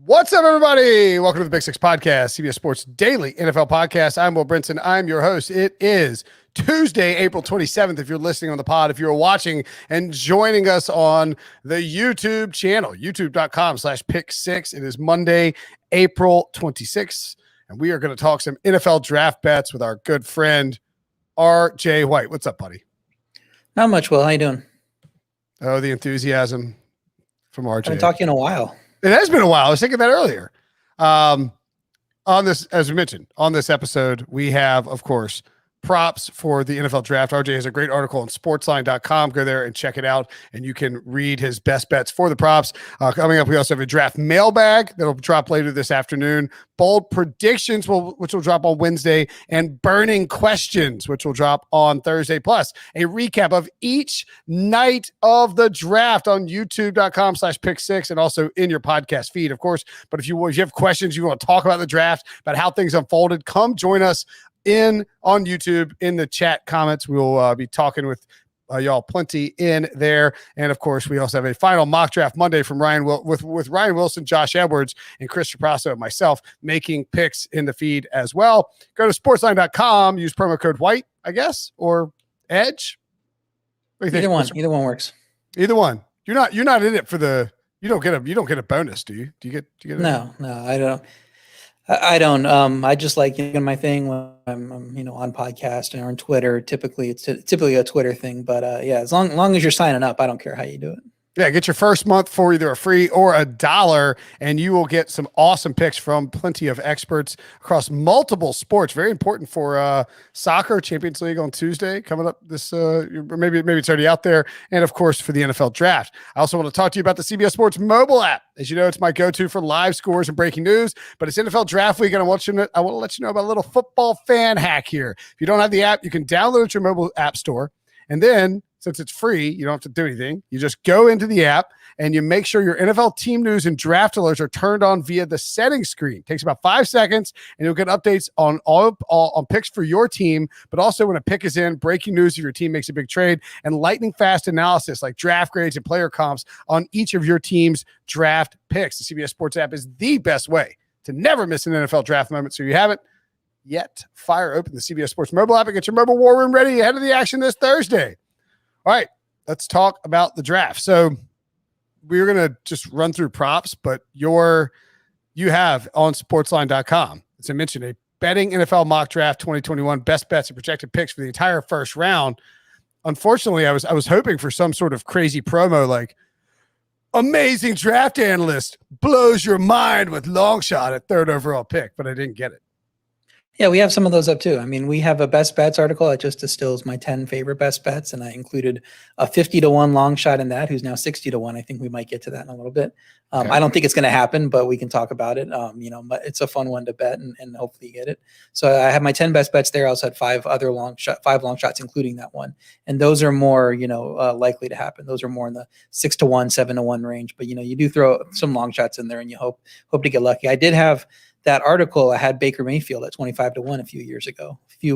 What's up, everybody? Welcome to the Big Six Podcast, CBS Sports Daily NFL Podcast. I'm Will Brinson. I'm your host. It is Tuesday, April 27th. If you're listening on the pod, if you're watching and joining us on the YouTube channel, youtube.com/pick6. It is Monday, April 26th, and we are going to talk some NFL draft bets with our good friend, R.J. White. What's up, buddy? Not much, Will. How you doing? Oh, the enthusiasm from R.J. I haven't talked to you in a while. It has been a while. I was thinking that earlier. On this, as we mentioned, on this episode, we have, of course, props for the NFL draft. RJ has a great article on sportsline.com. Go there and check it out, and you can read his best bets for the props. Coming up, we also have a draft mailbag that'll drop later this afternoon, bold predictions, which will drop on Wednesday, and burning questions, which will drop on Thursday, plus a recap of each night of the draft on youtube.com/pick6 and also in your podcast feed, of course. But if you have questions, you want to talk about the draft, about how things unfolded, come join us on YouTube in the chat comments. We'll be talking with y'all plenty in there. And of course, we also have a final mock draft Monday from with Ryan Wilson, Josh Edwards, and Chris Trapasso and myself making picks in the feed as well. Go to sportsline.com, use promo code White, I guess, or Edge. What do you think? Either one works. Either one. You're not in it for the, you don't get a bonus, do you? Do you get No, I don't. I don't. I just like doing my thing when I'm on podcast or on Twitter. Typically, it's typically a Twitter thing. But yeah, as long as you're signing up, I don't care how you do it. Yeah, get your first month for either a free or $1, and you will get some awesome picks from plenty of experts across multiple sports. Very important for soccer, Champions League on Tuesday coming up this, maybe it's already out there, and of course for the NFL draft. I also want to talk to you about the CBS Sports mobile app. As you know, it's my go-to for live scores and breaking news, but it's NFL Draft Week, and I want to let you know about a little football fan hack here. If you don't have the app, you can download it at your mobile app store, and then since it's free, you don't have to do anything. You just go into the app and you make sure your NFL team news and draft alerts are turned on via the settings screen. It takes about 5 seconds, and you'll get updates on all on picks for your team, but also when a pick is in, breaking news if your team makes a big trade, and lightning fast analysis like draft grades and player comps on each of your team's draft picks. The CBS Sports app is the best way to never miss an NFL draft moment. So you haven't yet, fire open the CBS Sports mobile app and get your mobile war room ready ahead of the action this Thursday. All right, let's talk about the draft. So we're going to just run through props, but you have on sportsline.com, as I mentioned, a betting NFL mock draft 2021 best bets and projected picks for the entire first round. Unfortunately, I was hoping for some sort of crazy promo like amazing draft analyst blows your mind with long shot at third overall pick, but I didn't get it. Yeah, we have some of those up too. I mean, we have a best bets article that just distills my 10 favorite best bets, and I included a 50-1 long shot in that, who's now 60-1. I think we might get to that in a little bit. Okay. I don't think it's going to happen, but we can talk about it. But it's a fun one to bet, and hopefully you get it. So I have my 10 best bets there. I also had five long shots, including that one, and those are more likely to happen. Those are more in the 6-1, 7-1 range. But you do throw some long shots in there, and you hope to get lucky. I did have that article. I had Baker Mayfield at 25-1 a few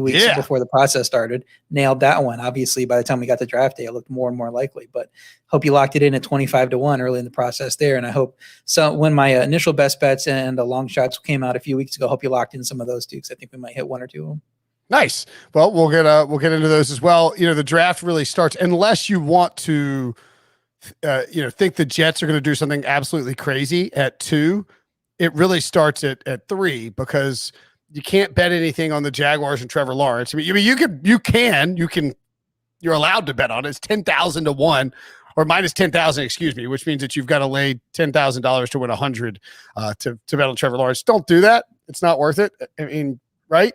weeks before the process started. Nailed that one. Obviously, by the time we got to draft day, it looked more and more likely. But hope you locked it in at 25-1 early in the process there. And I hope so. When my initial best bets and the long shots came out a few weeks ago, hope you locked in some of those too, because I think we might hit one or two of them. Nice. Well, we'll get into those as well. The draft really starts unless you want to, think the Jets are going to do something absolutely crazy at 2. It really starts at 3 because you can't bet anything on the Jaguars and Trevor Lawrence. I mean, you're allowed to bet on it. It's 10,000-1 or minus 10,000, excuse me, which means that you've got to lay $10,000 to win 100 to bet on Trevor Lawrence. Don't do that. It's not worth it. I mean, right?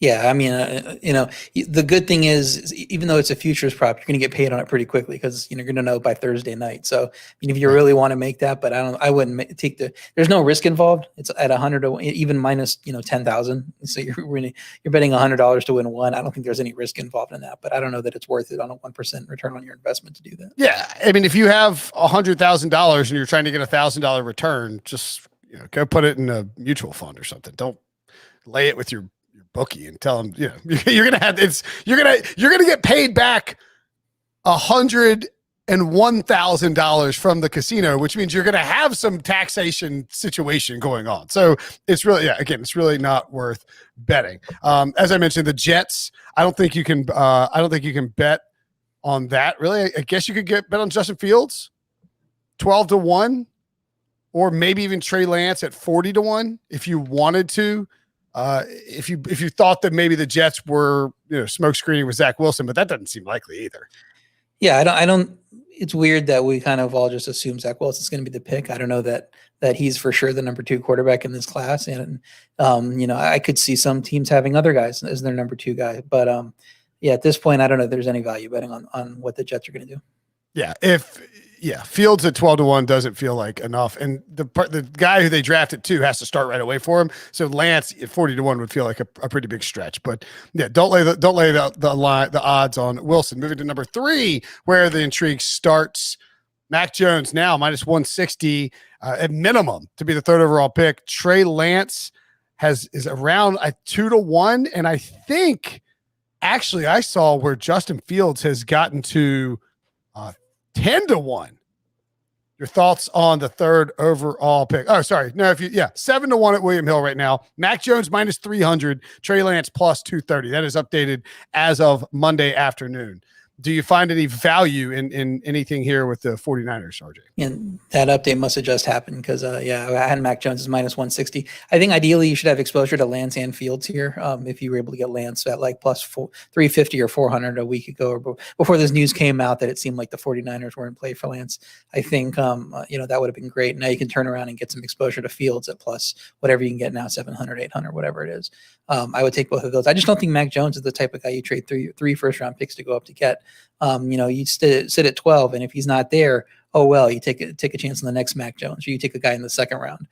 Yeah, I mean, the good thing is even though it's a futures prop, you're going to get paid on it pretty quickly because you're going to know by Thursday night. So, I mean, if you really want to make that, but I wouldn't take there's no risk involved. It's at 100 to even minus 10,000. So you're betting $100 to win 1. I don't think there's any risk involved in that, but I don't know that it's worth it on a 1% return on your investment to do that. Yeah, I mean, if you have $100,000 and you're trying to get $1,000 return, just go put it in a mutual fund or something. Don't lay it with your bookie and tell them, you're gonna get paid back 100 and $1,000 from the casino, which means you're going to have some taxation situation going on. So it's really, again, it's really not worth betting. As I mentioned, the Jets, I don't think you can bet on that. Really, I guess you could bet on Justin Fields 12-1, or maybe even Trey Lance at 40-1 if you wanted to. If you thought that maybe the Jets were, smoke screening with Zach Wilson, but that doesn't seem likely either. Yeah, I don't. It's weird that we kind of all just assume Zach Wilson's going to be the pick. I don't know that he's for sure the number 2 quarterback in this class, and I could see some teams having other guys as their number 2 guy. But at this point, I don't know if there's any value betting on what the Jets are going to do. Yeah, Fields at 12-1 doesn't feel like enough, and the guy who they drafted too has to start right away for him. So Lance at 40-1 would feel like a pretty big stretch. But don't lay the odds on Wilson. Moving to number 3, where the intrigue starts. Mac Jones now minus 160 at minimum to be the 3rd overall pick. Trey Lance is around 2-1, and I think actually I saw where Justin Fields has gotten to 10-1. Your thoughts on the 3rd overall pick? Oh, sorry. No, 7-1 at William Hill right now. Mac Jones minus 300, Trey Lance plus 230. That is updated as of Monday afternoon. Do you find any value in anything here with the 49ers, RJ? And that update must have just happened because, I had Mac Jones as minus 160. I think ideally you should have exposure to Lance and Fields here. If you were able to get Lance at like plus 350 or 400 a week ago, or before this news came out that it seemed like the 49ers were in play for Lance, I think, that would have been great. Now you can turn around and get some exposure to Fields at plus whatever you can get now, 700, 800, whatever it is. I would take both of those. I just don't think Mac Jones is the type of guy you trade three first-round picks to go up to get. You sit at 12, and if he's not there, oh well, you take a chance on the next Mac Jones, or you take a guy in the 2nd round.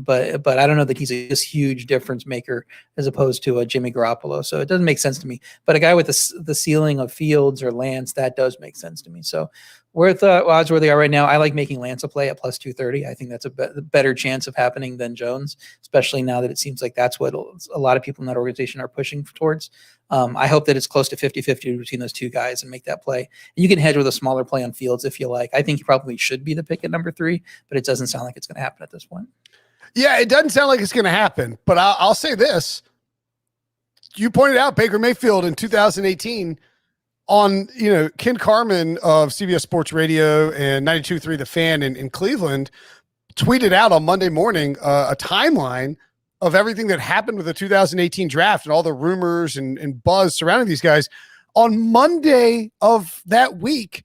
But I don't know that he's this huge difference maker as opposed to a Jimmy Garoppolo. So it doesn't make sense to me. But a guy with the ceiling of Fields or Lance, that does make sense to me. So worth odds where they are right now. I like making Lance a play at plus 230. I think that's a better chance of happening than Jones, especially now that it seems like that's what a lot of people in that organization are pushing towards. I hope that it's close to 50-50 between those 2 guys and make that play. And you can hedge with a smaller play on Fields if you like. I think he probably should be the pick at number 3, but it doesn't sound like it's going to happen at this point. Yeah, it doesn't sound like it's going to happen, but I'll say this. You pointed out Baker Mayfield in 2018 on, Ken Carman of CBS Sports Radio and 92.3 The Fan in Cleveland tweeted out on Monday morning a timeline of everything that happened with the 2018 draft and all the rumors and buzz surrounding these guys. On Monday of that week,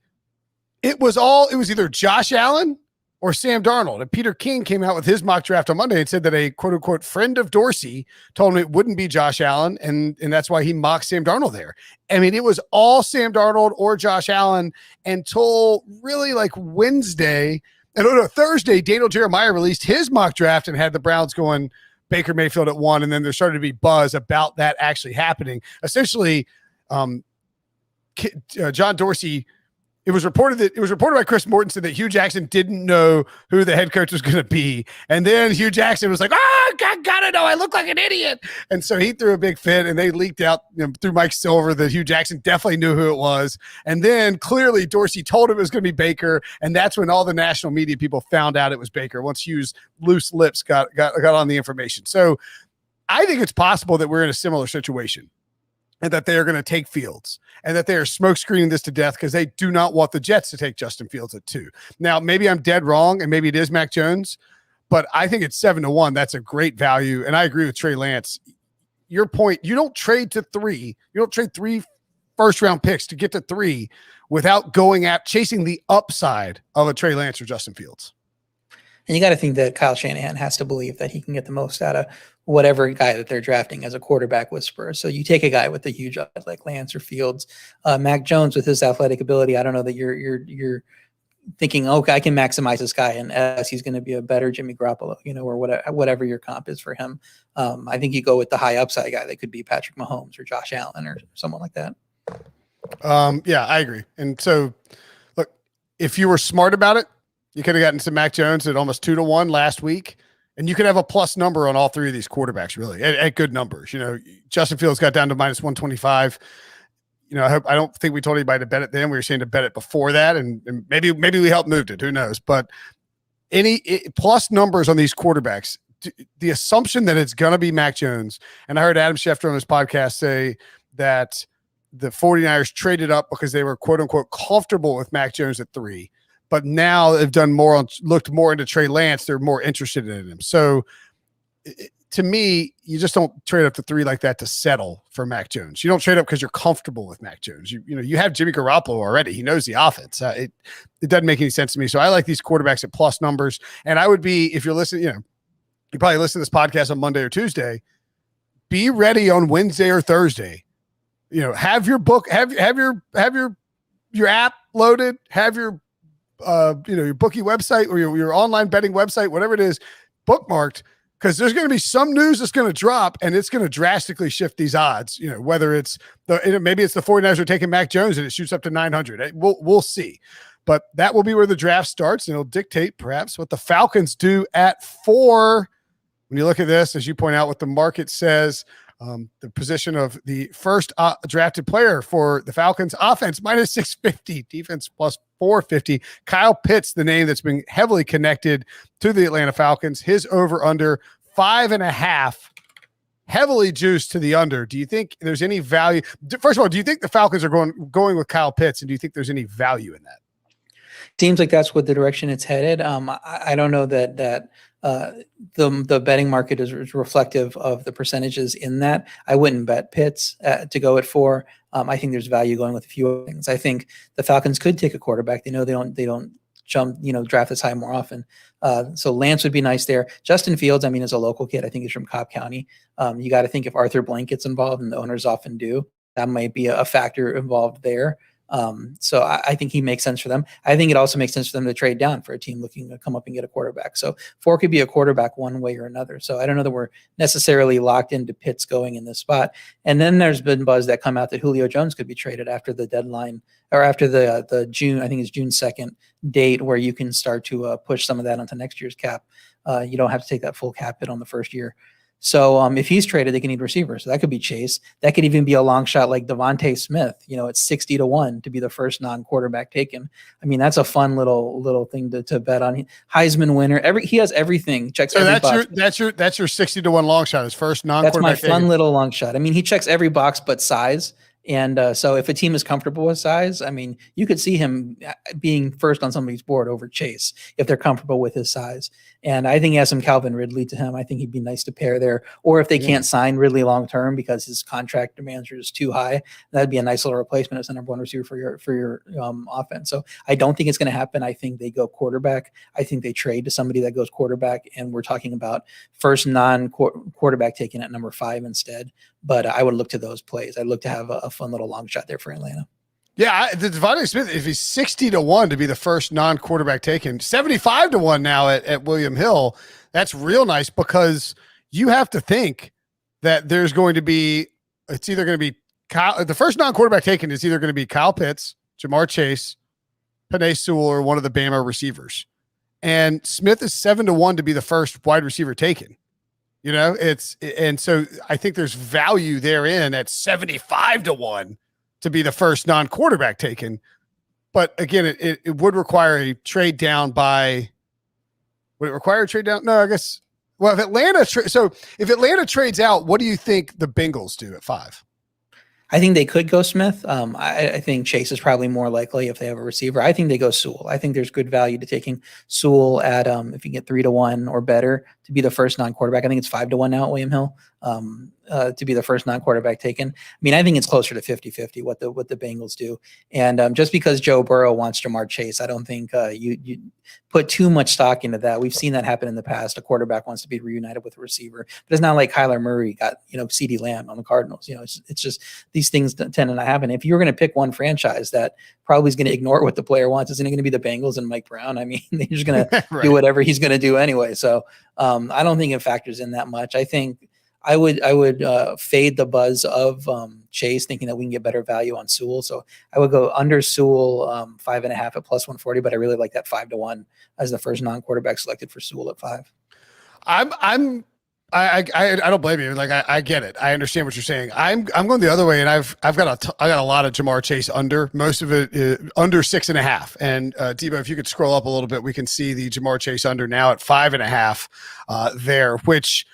it was either Josh Allen or Sam Darnold. And Peter King came out with his mock draft on Monday and said that a quote unquote friend of Dorsey told him it wouldn't be Josh Allen. And that's why he mocked Sam Darnold there. I mean, it was all Sam Darnold or Josh Allen until really like Wednesday. And Thursday, Daniel Jeremiah released his mock draft and had the Browns going Baker Mayfield at 1. And then there started to be buzz about that actually happening. Essentially, John Dorsey, it was reported by Chris Mortensen that Hugh Jackson didn't know who the head coach was going to be. And then Hugh Jackson was like, I gotta know, I look like an idiot. And so he threw a big fit, and they leaked out through Mike Silver that Hugh Jackson definitely knew who it was. And then clearly Dorsey told him it was going to be Baker. And that's when all the national media people found out it was Baker, once Hugh's loose lips got on the information. So I think it's possible that we're in a similar situation, and that they are going to take Fields, and that they are smoke screening this to death because they do not want the Jets to take Justin Fields at 2. Now, maybe I'm dead wrong, and maybe it is Mac Jones, but I think it's 7-1. That's a great value. And I agree with Trey Lance. Your point, you don't trade to 3. You don't trade 3 first-round picks to get to 3 without chasing the upside of a Trey Lance or Justin Fields. And you got to think that Kyle Shanahan has to believe that he can get the most out of whatever guy that they're drafting as a quarterback whisperer. So you take a guy with the huge upside like Lance or Fields, Mac Jones with his athletic ability. I don't know that you're thinking, okay, I can maximize this guy, and as he's going to be a better Jimmy Garoppolo, or whatever your comp is for him. I think you go with the high upside guy that could be Patrick Mahomes or Josh Allen or someone like that. Yeah, I agree. And so, look, if you were smart about it, you could have gotten some Mac Jones at almost 2-1 last week, and you could have a plus number on all 3 of these quarterbacks, really, at good numbers. Justin Fields got down to minus 125. I don't think we told anybody to bet it then. We were saying to bet it before that, and maybe we helped moved it. Who knows? But plus numbers on these quarterbacks, the assumption that it's going to be Mac Jones. And I heard Adam Schefter on his podcast say that the 49ers traded up because they were quote unquote comfortable with Mac Jones at 3, but now they've done looked more into Trey Lance. They're more interested in him. So to me, you just don't trade up to 3 like that to settle for Mac Jones. You don't trade up because you're comfortable with Mac Jones. You have Jimmy Garoppolo already. He knows the offense. It doesn't make any sense to me. So I like these quarterbacks at plus numbers. And I would be, if you're listening, you probably listen to this podcast on Monday or Tuesday, be ready on Wednesday or Thursday. Have your book, have your app loaded, have your your bookie website or your online betting website, whatever it is, bookmarked, because there's going to be some news that's going to drop and it's going to drastically shift these odds. Whether it's maybe it's the 49ers are taking Mac Jones and it shoots up to 900. We'll see. But that will be where the draft starts, and it'll dictate perhaps what the Falcons do at 4. When you look at this, as you point out, what the market says, the position of the first drafted player for the Falcons offense, minus 650, defense plus 450. Kyle Pitts, the name that's been heavily connected to the Atlanta Falcons, his over under 5.5, heavily juiced to the under. Do you think there's any value? First of all, do you think the Falcons are going with Kyle Pitts, and do you think there's any value in that? Seems like that's what the direction it's headed. I don't know that the betting market is reflective of the percentages in that. I wouldn't bet Pitts to go at 4. I think there's value going with a few things. I think the Falcons could take a quarterback. They know they don't jump, draft this high more often. So Lance would be nice there. Justin Fields, is a local kid. I think he's from Cobb County. You got to think if Arthur Blank gets involved, and the owners often do, that might be a factor involved there. So I think he makes sense for them. I think it also makes sense for them to trade down for a team looking to come up and get a quarterback. So 4 could be a quarterback one way or another. So I don't know that we're necessarily locked into Pitts going in this spot. And then there's been buzz that come out that Julio Jones could be traded after the deadline, or after the June, I think it's June 2nd date, where you can start to push some of that onto next year's cap. You don't have to take that full cap hit on the first year. So if he's traded, they can need receivers. So that could be Chase. That could even be a long shot like Devontae Smith. It's 60-1 to be the first non-quarterback taken. That's a fun little thing to bet on. Heisman winner. He has everything. Checks every box. That's your 60-1 long shot. His first non-quarterback. That's my fun little long shot. He checks every box but size. And so if a team is comfortable with size, you could see him being first on somebody's board over Chase if they're comfortable with his size. And I think he has some Calvin Ridley to him. I think he'd be nice to pair there. Or if they can't sign Ridley long term because his contract demands are just too high, that'd be a nice little replacement as the number 1 receiver for your offense. So I don't think it's going to happen. I think they go quarterback. I think they trade to somebody that goes quarterback, and we're talking about first non-quarterback taken at number 5 instead. But I would look to those plays. I'd look to have a fun little long shot there for Atlanta. Yeah, the Devontae Smith, if he's 60-1 to be the first non-quarterback taken, 75-1 now at William Hill, that's real nice, because you have to think that there's going to be, it's either going to be the first non-quarterback taken is either going to be Kyle Pitts, Jamar Chase, Penei Sewell, or one of the Bama receivers. And Smith is 7-1 to be the first wide receiver taken. And so I think there's value therein at 75-1 to be the first non-quarterback taken. But again, it would require a trade down by, would it require a trade down? No, I guess. Well, if Atlanta trades out, what do you think the Bengals do at 5? I think they could go Smith. I think Chase is probably more likely if they have a receiver. I think they go Sewell. I think there's good value to taking Sewell at if you get 3-1 or better to be the first non-quarterback. I think it's 5-1 now at William Hill to be the first non-quarterback taken. I think it's closer to 50-50 what the Bengals do. And just because Joe Burrow wants Jamar Chase, I don't think you put too much stock into that. We've seen that happen in the past. A quarterback wants to be reunited with a receiver, but it's not like Kyler Murray got CeeDee Lamb on the Cardinals. It's just these things tend to not happen. If you're going to pick one franchise that probably is going to ignore what the player wants, isn't it going to be the Bengals and Mike Brown? They're just going to right. do whatever he's going to do anyway. So I don't think it factors in that much. I think I would fade the buzz of Chase, thinking that we can get better value on Sewell. So I would go under Sewell 5.5 at plus 140, but I really like that 5-1 as the first non-quarterback selected for Sewell at 5. I'm I don't blame you. Like I get it. I understand what you're saying. I'm going the other way, and I've got I got a lot of Jamar Chase under. Most of it is under 6.5. And Debo, if you could scroll up a little bit, we can see the Jamar Chase under now at 5.5 there, which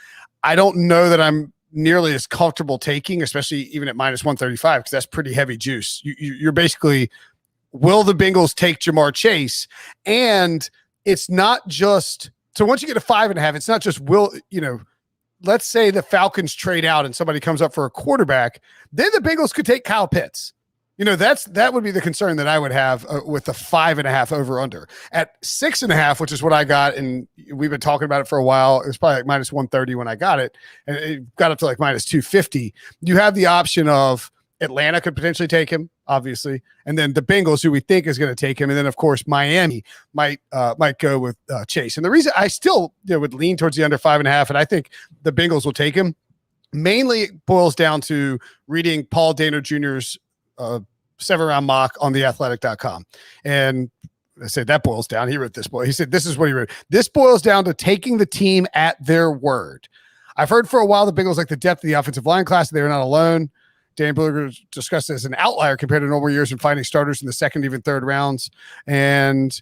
I don't know that I'm nearly as comfortable taking, especially even at -135, because that's pretty heavy juice. You're basically, will the Bengals take Jamar Chase? And it's not just, so once you get a 5.5, it's not just let's say the Falcons trade out and somebody comes up for a quarterback, then the Bengals could take Kyle Pitts. That would be the concern that I would have with the 5.5 over under. At 6.5, which is what I got, and we've been talking about it for a while. It was probably like -130 when I got it, and it got up to like -250. You have the option of Atlanta could potentially take him, obviously, and then the Bengals, who we think is going to take him, and then of course Miami might go with Chase. And the reason I still would lean towards the under 5.5, and I think the Bengals will take him, mainly boils down to reading Paul Dehner Jr.'s 7-round mock on theathletic.com. And I said that boils down. He wrote this. He said this is what he wrote. This boils down to taking the team at their word. I've heard for a while the Bengals like the depth of the offensive line class. They're not alone. Dan Bluger discussed it as an outlier compared to normal years in finding starters in the second, even third rounds. And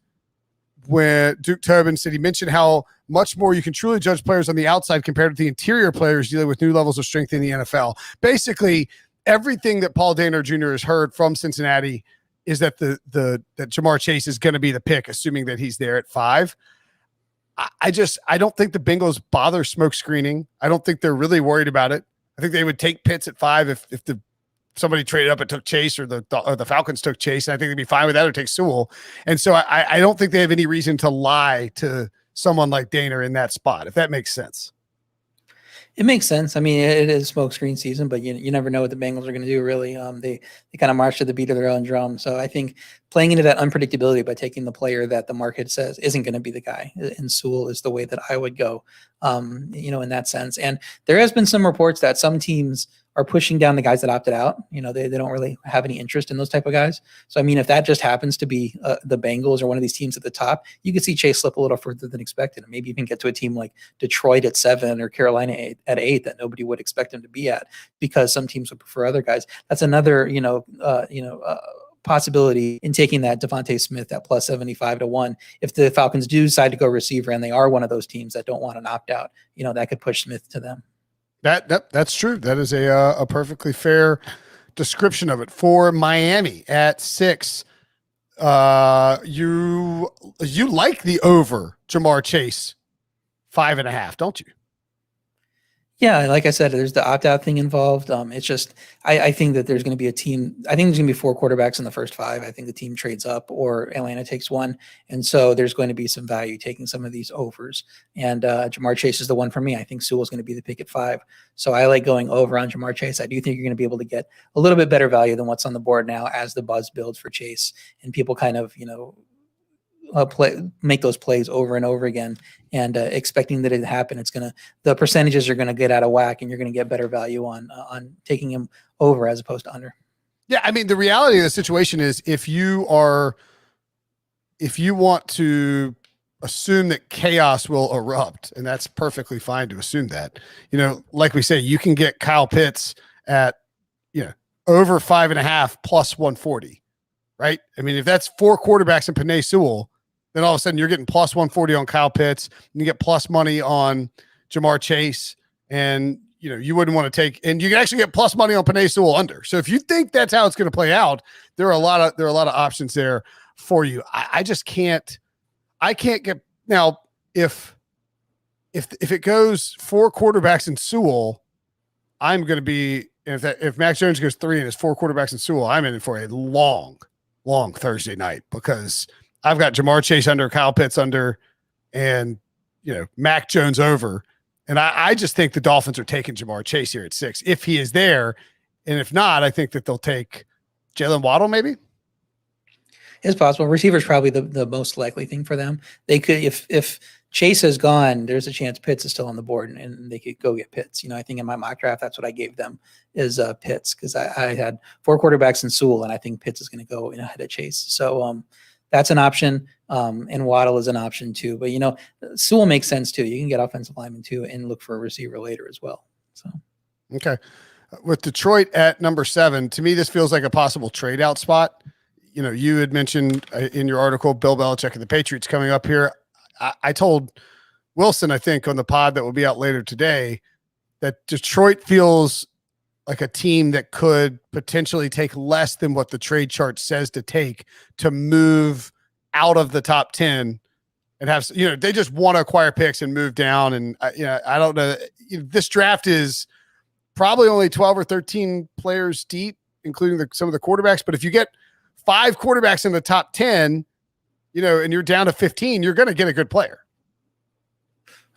when Duke Tobin said, he mentioned how much more you can truly judge players on the outside compared to the interior players dealing with new levels of strength in the NFL. Basically, everything that Paul Dehner Jr. has heard from Cincinnati is that that Jamar Chase is going to be the pick, assuming that he's there at 5. I don't think the Bengals bother smoke screening. I don't think they're really worried about it. I think they would take Pitts at 5 if somebody traded up and took Chase, or the Falcons took Chase. And I think they'd be fine with that, or take Sewell. And so I don't think they have any reason to lie to someone like Dehner in that spot, if that makes sense. It makes sense. I mean, it is smoke screen season, but you never know what the Bengals are going to do, really. They kind of march to the beat of their own drum. So I think playing into that unpredictability by taking the player that the market says isn't going to be the guy, and Sewell is the way that I would go, in that sense. And there has been some reports that some teams are pushing down the guys that opted out. They don't really have any interest in those type of guys. So, I mean, if that just happens to be the Bengals or one of these teams at the top, you could see Chase slip a little further than expected, and maybe even get to a team like Detroit at 7 or Carolina at 8 that nobody would expect him to be at, because some teams would prefer other guys. That's another, possibility in taking that Devontae Smith at +75 to 1. If the Falcons do decide to go receiver, and they are one of those teams that don't want an opt out, that could push Smith to them. That's true. That is a perfectly fair description of it. For Miami at 6, you like the over Jamar Chase 5.5, don't you? Yeah, like I said, there's the opt-out thing involved. It's just, I think that there's going to be a team. I think there's going to be 4 quarterbacks in the first 5. I think the team trades up, or Atlanta takes one. And so there's going to be some value taking some of these overs. And Jamar Chase is the one for me. I think Sewell's going to be the pick at 5. So I like going over on Jamar Chase. I do think you're going to be able to get a little bit better value than what's on the board now, as the buzz builds for Chase, and people kind of, make those plays over and over again, and expecting that it happen. The percentages are going to get out of whack, and you're going to get better value on taking him over as opposed to under. Yeah. I mean, the reality of the situation is, if you want to assume that chaos will erupt, and that's perfectly fine to assume that, like we say, you can get Kyle Pitts at, over 5.5 +140, right? I mean, if that's 4 quarterbacks in Penei Sewell, then all of a sudden you're getting +140 on Kyle Pitts, and you get plus money on Jamar Chase, and you wouldn't want to take, and you can actually get plus money on Penei Sewell under. So if you think that's how it's going to play out, there are a lot of options there for you. I can't get, now if it goes 4 quarterbacks in Sewell, I'm going to be, if Mac Jones goes 3 and it's 4 quarterbacks in Sewell, I'm in for a long Thursday night, because I've got Jamar Chase under, Kyle Pitts under, and Mac Jones over. And I just think the Dolphins are taking Jamar Chase here at 6 if he is there. And if not, I think that they'll take Jalen Waddle maybe. It's possible. Receiver's probably the most likely thing for them. They could, if Chase has gone, there's a chance Pitts is still on the board, and they could go get Pitts. I think in my mock draft, that's what I gave them, is Pitts, because I had 4 quarterbacks in Sewell, and I think Pitts is going to go ahead of Chase. So that's an option. And Waddle is an option too. But, Sewell makes sense too. You can get offensive lineman too and look for a receiver later as well. So, okay. With Detroit at number 7, to me, this feels like a possible trade out spot. You had mentioned in your article, Bill Belichick and the Patriots coming up here. I told Wilson, I think, on the pod that will be out later today, that Detroit feels like a team that could potentially take less than what the trade chart says to take to move out of the top 10 and have, they just want to acquire picks and move down. And, I don't know. This draft is probably only 12 or 13 players deep, including some of the quarterbacks. But if you get 5 quarterbacks in the top 10, and you're down to 15, you're going to get a good player.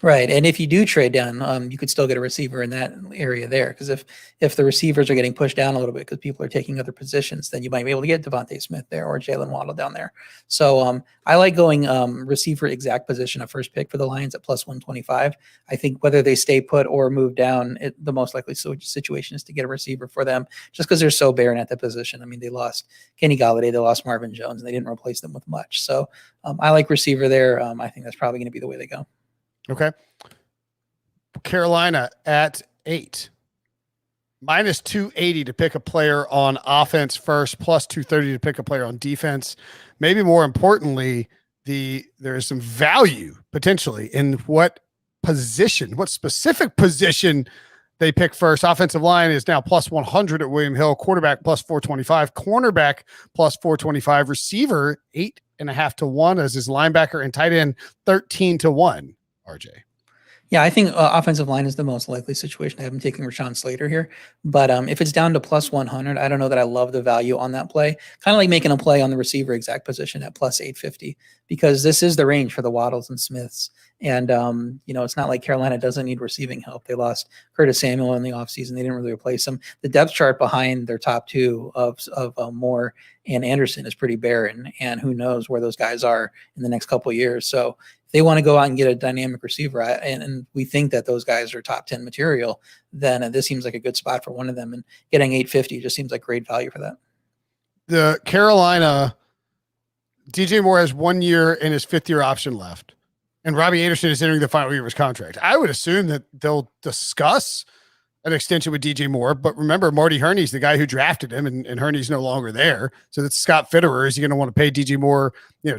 Right. And if you do trade down, you could still get a receiver in that area there. Because if the receivers are getting pushed down a little bit because people are taking other positions, then you might be able to get Devontae Smith there or Jalen Waddle down there. So I like going receiver exact position of first pick for the Lions at plus 125. I think whether they stay put or move down, the most likely situation is to get a receiver for them just because they're so barren at that position. I mean, they lost Kenny Golladay, they lost Marvin Jones, and they didn't replace them with much. So I like receiver there. I think that's probably going to be the way they go. Okay. Carolina at 8, minus 280 to pick a player on offense first, plus 230 to pick a player on defense. Maybe more importantly, there is some value potentially in what specific position they pick first. Offensive line is now plus 100 at William Hill, quarterback plus 425, cornerback plus 425, receiver 8.5 to 1 as his linebacker, and tight end 13 to 1. RJ. Yeah, I think offensive line is the most likely situation. I haven't taken Rashawn Slater here, but if it's down to plus 100, I don't know that I love the value on that play. Kind of like making a play on the receiver exact position at plus 850, because this is the range for the Waddles and Smiths. And, it's not like Carolina doesn't need receiving help. They lost Curtis Samuel in the offseason. They didn't really replace him. The depth chart behind their top 2 of Moore and Anderson is pretty barren, and who knows where those guys are in the next couple of years. So if they want to go out and get a dynamic receiver, and we think that those guys are top 10 material, then this seems like a good spot for one of them. And getting 850 just seems like great value for that. The Carolina, DJ Moore has 1 year and his 5th-year option left, and Robbie Anderson is entering the final year of his contract. I would assume that they'll discuss an extension with DJ Moore, but remember, Marty Herney's the guy who drafted him, and Herney's no longer there. So that's Scott Fitterer. Is he going to want to pay DJ Moore,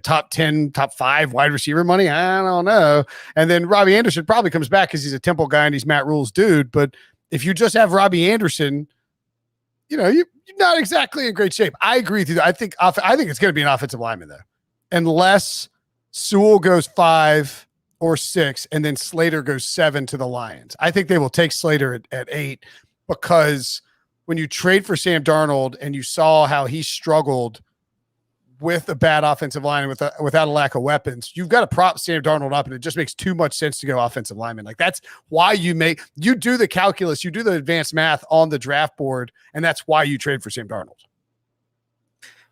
top 10, top 5 wide receiver money? I don't know. And then Robbie Anderson probably comes back because he's a Temple guy and he's Matt Rule's dude. But if you just have Robbie Anderson, you're not exactly in great shape. I agree with you. I think it's going to be an offensive lineman though, unless Sewell goes 5 or 6, and then Slater goes 7 to the Lions. I think they will take Slater at 8, because when you trade for Sam Darnold and you saw how he struggled with a bad offensive line and without a lack of weapons, you've got to prop Sam Darnold up, and it just makes too much sense to go offensive lineman. Like, that's why you do the calculus, you do the advanced math on the draft board, and that's why you trade for Sam Darnold.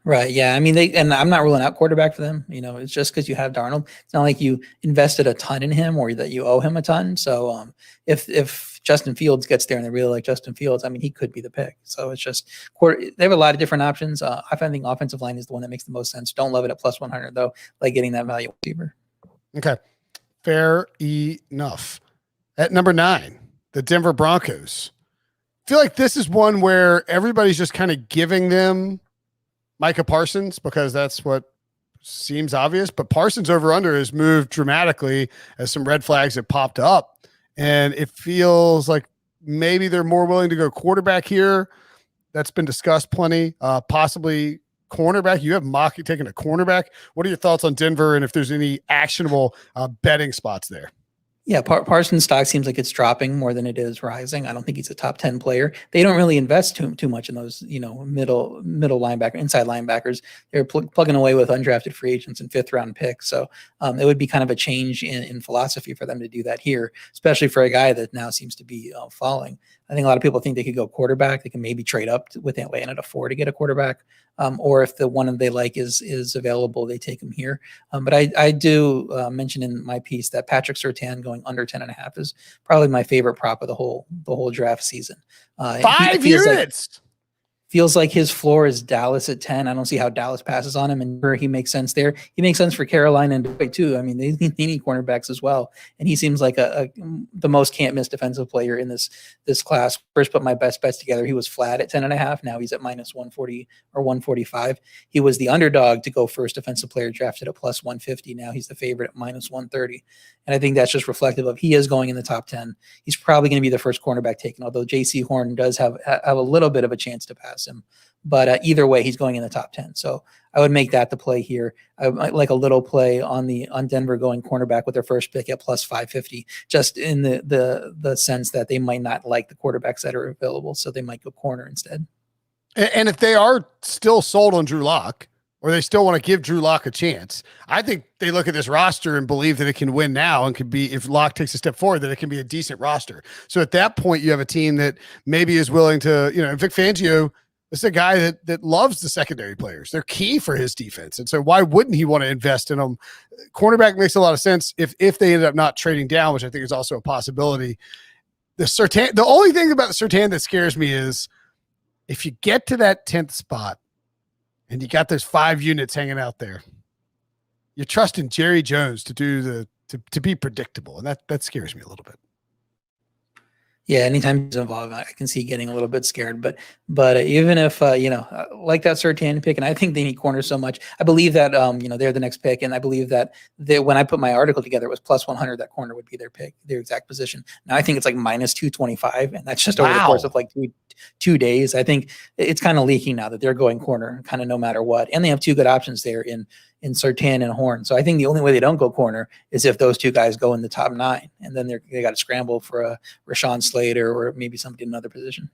Right. Yeah. I mean, and I'm not ruling out quarterback for them. It's just because you have Darnold. It's not like you invested a ton in him or that you owe him a ton. So if Justin Fields gets there and they really like Justin Fields, I mean, he could be the pick. So it's just they have a lot of different options. I think offensive line is the one that makes the most sense. Don't love it at plus 100 though, like getting that value receiver. Okay. Fair enough. At number 9, the Denver Broncos. I feel like this is one where everybody's just kind of giving them Micah Parsons because that's what seems obvious, but Parsons over under has moved dramatically as some red flags have popped up, and it feels like maybe they're more willing to go quarterback here. That's been discussed plenty. Possibly cornerback. You have Mock taking a cornerback. What are your thoughts on Denver, and if there's any actionable betting spots there? Yeah, Parsons' stock seems like it's dropping more than it is rising. I don't think he's a top 10 player. They don't really invest too much in those, middle linebacker, inside linebackers. They're plugging away with undrafted free agents and 5th-round picks. So it would be kind of a change in philosophy for them to do that here, especially for a guy that now seems to be falling. I think a lot of people think they could go quarterback. They can maybe trade up with Atlanta to 4 to get a quarterback. Or if the one they like is available, they take him here. But I do mention in my piece that Patrick Surtain going under 10.5 is probably my favorite prop of the whole draft season. 5 units. Feels like his floor is Dallas at 10. I don't see how Dallas passes on him, and he makes sense there. He makes sense for Carolina and Detroit too. I mean, they need cornerbacks as well, and he seems like the most can't miss defensive player in this class. First put my best bets together, he was flat at 10.5. Now he's at minus 140 or 145. He was the underdog to go first defensive player drafted at plus 150. Now he's the favorite at minus 130, and I think that's just reflective of he is going in the top 10. He's probably going to be the first cornerback taken, although J.C. Horn does have a little bit of a chance to pass him. But either way, he's going in the top 10. So I would make that the play here. I might like a little play on Denver going cornerback with their first pick at plus 550, just in the sense that they might not like the quarterbacks that are available, so they might go corner instead. And if they are still sold on Drew Lock, or they still want to give Drew Lock a chance, I think they look at this roster and believe that it can win now and could be, if Lock takes a step forward, that it can be a decent roster. So at that point, you have a team that maybe is willing to, Vic Fangio is a guy that loves the secondary players. They're key for his defense. And so why wouldn't he want to invest in them? Cornerback makes a lot of sense if they end up not trading down, which I think is also a possibility. The only thing about the Surtain that scares me is if you get to that 10th spot, and you got those 5 units hanging out there, you're trusting Jerry Jones to be predictable. And that scares me a little bit. Yeah, anytime he's involved, I can see getting a little bit scared. But even if like that Surtain pick, and I think they need corners so much. I believe that they're the next pick, and I believe that when I put my article together, it was plus 100 that corner would be their pick, their exact position. Now I think it's like minus 225, and that's just over the course of like two days. I think it's kind of leaking now that they're going corner, kind of no matter what, and they have 2 good options there in Surtain and Horn. So I think the only way they don't go corner is if those 2 guys go in the top 9, and then they got to scramble for a Rashawn Slater or maybe somebody in another position.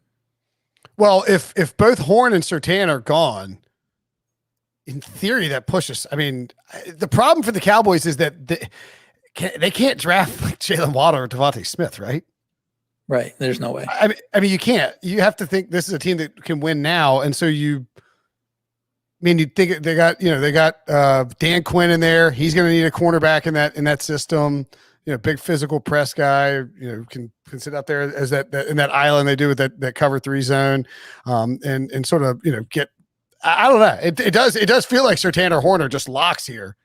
Well, if both Horn and Surtain are gone, in theory that pushes. I mean, the problem for the Cowboys is that they can't draft like Jalen Waddle or Devontae Smith, right? Right. There's no way. I mean, you can't. You have to think this is a team that can win now, and so you think they got Dan Quinn in there. He's going to need a cornerback in that system. Big physical press guy. Can sit out there as that in that island they do with that cover 3 zone, and sort of get. I don't know. It does feel like Surtain or Horn are just locks here.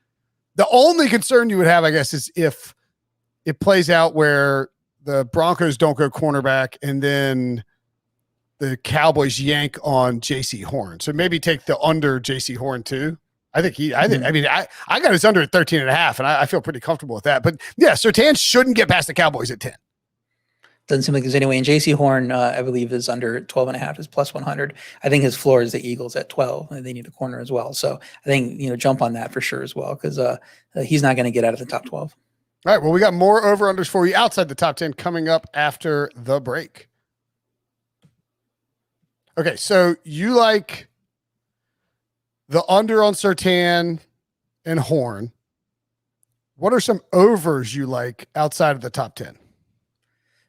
The only concern you would have, I guess, is if it plays out where the Broncos don't go cornerback and then the Cowboys yank on J.C. Horn. So maybe take the under J.C. Horn too. I got his under at 13.5, and I feel pretty comfortable with that. But yeah, Surtain shouldn't get past the Cowboys at 10. Doesn't seem like there's any way. And J.C. Horn, I believe, is under 12.5, is plus 100. I think his floor is the Eagles at 12, and they need a corner as well. So I think, jump on that for sure as well, because he's not going to get out of the top 12. All right, well, we got more over-unders for you outside the top 10 coming up after the break. Okay, so you like the under on Surtain and Horn. What are some overs you like outside of the top 10?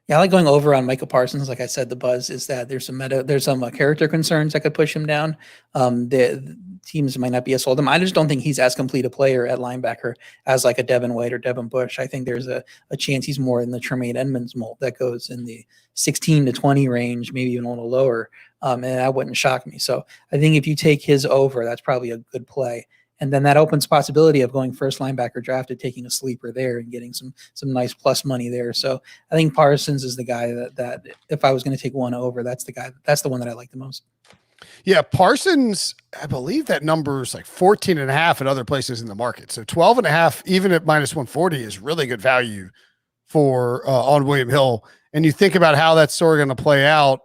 Yeah, I like going over on Michael Parsons. Like I said, the buzz is that there's some character concerns that could push him down. The teams might not be as sold him. I just don't think he's as complete a player at linebacker as like a Devin White or Devin Bush. I think there's a chance he's more in the Tremaine Edmonds mold that goes in the 16 to 20 range, maybe even a little lower. And that wouldn't shock me. So I think if you take his over, that's probably a good play. And then that opens possibility of going first linebacker drafted, taking a sleeper there and getting some nice plus money there. So I think Parsons is the guy that if I was going to take one over, that's the one that I like the most. Yeah, Parsons, I believe that number is like 14.5 at other places in the market. So 12.5, even at minus 140, is really good value for on William Hill. And you think about how that's sort of going to play out.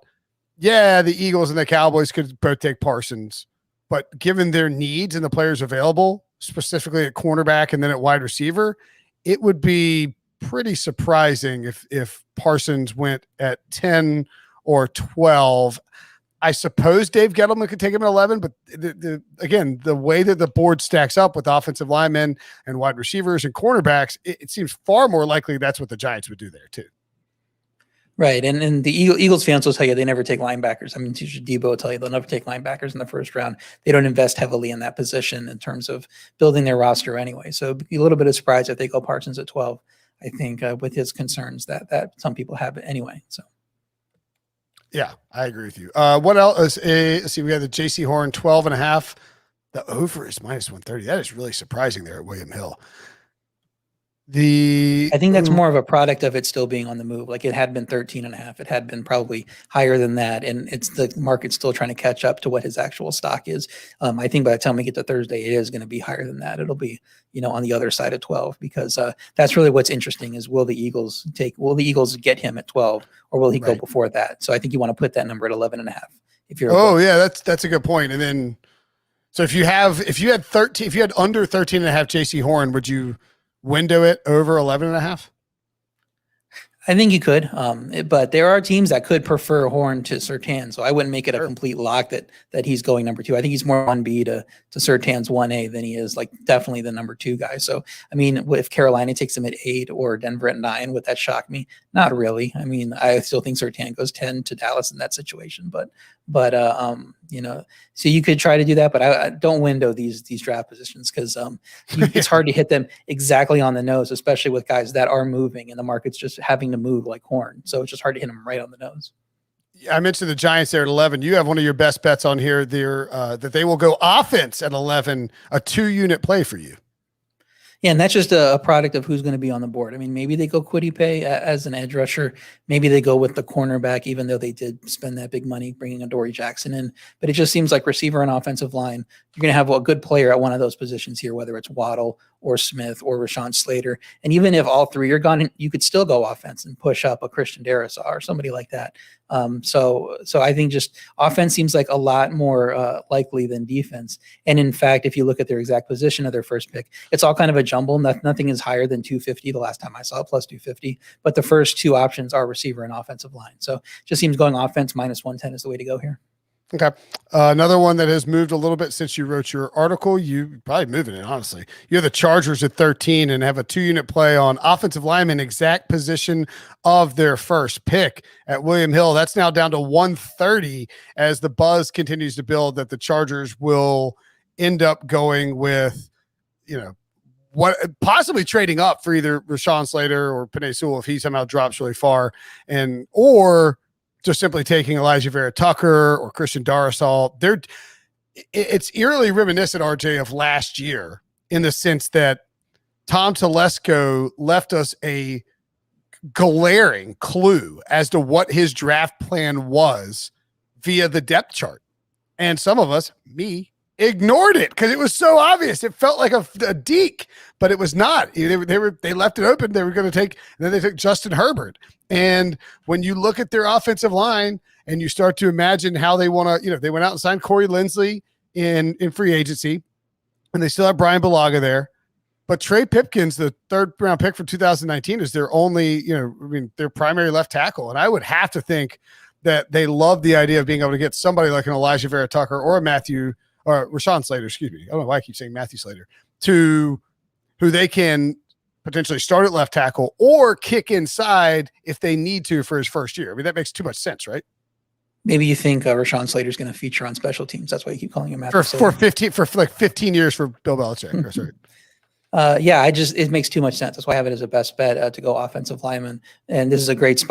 Yeah, the Eagles and the Cowboys could both take Parsons. But given their needs and the players available, specifically at cornerback and then at wide receiver, it would be pretty surprising if Parsons went at 10 or 12. I suppose Dave Gettleman could take him at 11, but again, the way that the board stacks up with offensive linemen and wide receivers and cornerbacks, it seems far more likely that's what the Giants would do there too. Right. And the Eagles fans will tell you they never take linebackers. I mean, Teacher Debo will tell you they'll never take linebackers in the first round. They don't invest heavily in that position in terms of building their roster anyway. So it'd be a little bit of surprise if they go Parsons at 12, I think, with his concerns that some people have anyway. So Yeah, I agree with you. What else? Let's see, we got the JC Horn 12.5. The over is -130. That is really surprising there at William Hill. I think that's more of a product of it still being on the move. Like it had been 13.5. It had been probably higher than that. And it's the market's still trying to catch up to what his actual stock is. I think by the time we get to Thursday, it is going to be higher than that. It'll be, on the other side of 12, because that's really what's interesting is will the Eagles get him at 12, or will he go before that? So I think you want to put that number at 11.5. If you're, yeah, that's a good point. And then, so if you had under 13.5 JC Horn, would you window it over 11.5? I think you could, but there are teams that could prefer Horn to Surtain, so I wouldn't make it a complete lock that he's going number 2. I think he's more 1B to Surtain's 1A than he is like definitely the number 2 guy. So I mean, if Carolina takes him at 8 or Denver at 9, would that shock me? Not really. I mean, I still think Surtain goes 10 to Dallas in that situation, but so you could try to do that, but I don't window these draft positions because it's hard to hit them exactly on the nose, especially with guys that are moving and the market's just having to move like Horn. So it's just hard to hit them right on the nose. I mentioned the Giants there at 11. You have one of your best bets on here there that they will go offense at 11, a 2-unit play for you. Yeah, and that's just a product of who's going to be on the board. I mean, maybe they go Kwity Paye as an edge rusher. Maybe they go with the cornerback, even though they did spend that big money bringing Adoree Jackson in. But it just seems like receiver and offensive line, you're going to have a good player at one of those positions here, whether it's Waddle or Smith or Rashawn Slater. And even if all 3 are gone, you could still go offense and push up a Christian Darrisaw or somebody like that. So I think just offense seems like a lot more likely than defense. And in fact, if you look at their exact position of their first pick, it's all kind of a jumble. Nothing is higher than 250 the last time I saw it, plus 250. But the first 2 options are receiver and offensive line. So just seems going offense -110 is the way to go here. Okay. Another one that has moved a little bit since you wrote your article, you probably moving it, honestly. You have the Chargers at 13 and have a 2-unit play on offensive lineman, exact position of their first pick at William Hill. That's now down to 130 as the buzz continues to build that the Chargers will end up going with, what possibly trading up for either Rashawn Slater or Penei Sewell if he somehow drops really far, or just simply taking Elijah Vera Tucker or Christian Darrisaw. It's eerily reminiscent, RJ, of last year in the sense that Tom Telesco left us a glaring clue as to what his draft plan was via the depth chart. And some of us, me, ignored it because it was so obvious. It felt like a deke, but it was not. They left it open. They were going to take, and then they took Justin Herbert. And when you look at their offensive line and you start to imagine how they want to, they went out and signed Corey Linsley in free agency, and they still have Brian Bulaga there. But Trey Pipkins, the 3rd-round pick from 2019, is their only, their primary left tackle. And I would have to think that they love the idea of being able to get somebody like an Elijah Vera Tucker or Rashawn Slater, excuse me. I don't know why I keep saying Matthew Slater, to who they can potentially start at left tackle or kick inside if they need to for his first year. I mean, that makes too much sense, right? Maybe you think Rashawn Slater is going to feature on special teams. That's why you keep calling him Matthew for 15 years for Bill Belichick. Sorry. It makes too much sense. That's why I have it as a best bet to go offensive lineman. And this is a great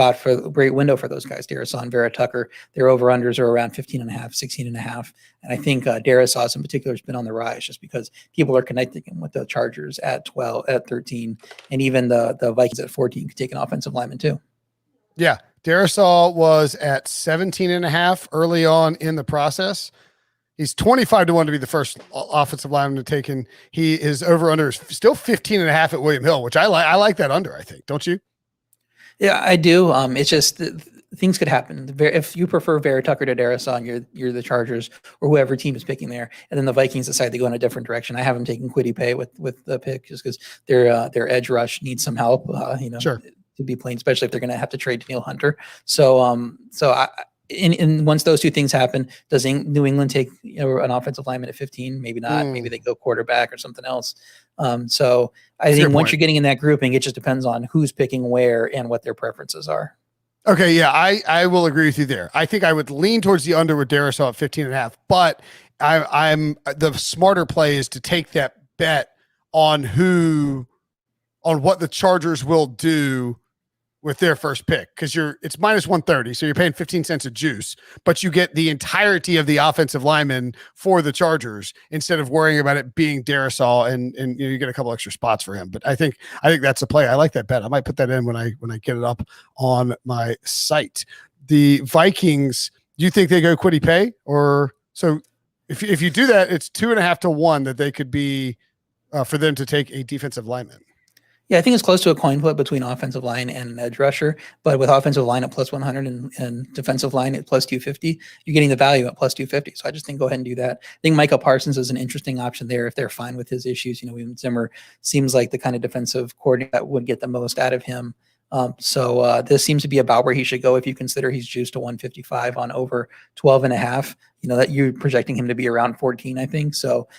window for those guys. Darrisaw and Vera Tucker, their over-unders are around 15.5, 16.5. And I think Darrisaw in particular has been on the rise just because people are connecting him with the Chargers at 12, at 13, and even the Vikings at 14 could take an offensive lineman too. Yeah. Darrisaw was at 17.5 early on in the process. He's 25-1 to be the first offensive lineman taken. His over-under is still 15.5 at William Hill, which I like. I like that under, I think. Don't you? Yeah, I do. It's just things could happen. If you prefer Vera Tucker to Darrisaw and you're the Chargers or whoever team is picking there, and then the Vikings decide to go in a different direction, I have them taking Kwity Paye with the pick just because their edge rush needs some help. Sure. To be playing, especially if they're going to have to trade Danielle Hunter. And once those 2 things happen, does New England take an offensive lineman at 15? Maybe not. Maybe they go quarterback or something else. So I think once you're getting in that grouping, it just depends on who's picking where and what their preferences are. Okay, yeah, I will agree with you there. I think I would lean towards the under with Darrisaw at 15.5, but I'm the smarter play is to take that bet on what the Chargers will do with their first pick because it's minus 130, so you're paying 15 cents a juice, but you get the entirety of the offensive lineman for the Chargers instead of worrying about it being Darisaw and you get a couple extra spots for him. But I think that's a play. I like that bet. I might put that in when I get it up on my site. The Vikings, do you think they go Kwity Paye? Or so if you do that, it's 2.5 to 1 that they could be for them to take a defensive lineman. Yeah, I think it's close to a coin flip between offensive line and edge rusher. But with offensive line at plus 100 and defensive line at plus 250, you're getting the value at plus 250. So I just think go ahead and do that. I think Micah Parsons is an interesting option there if they're fine with his issues. Even Zimmer seems like the kind of defensive coordinator that would get the most out of him. So this seems to be about where he should go if you consider he's juiced to 155 on over 12.5. That you're projecting him to be around 14, I think. So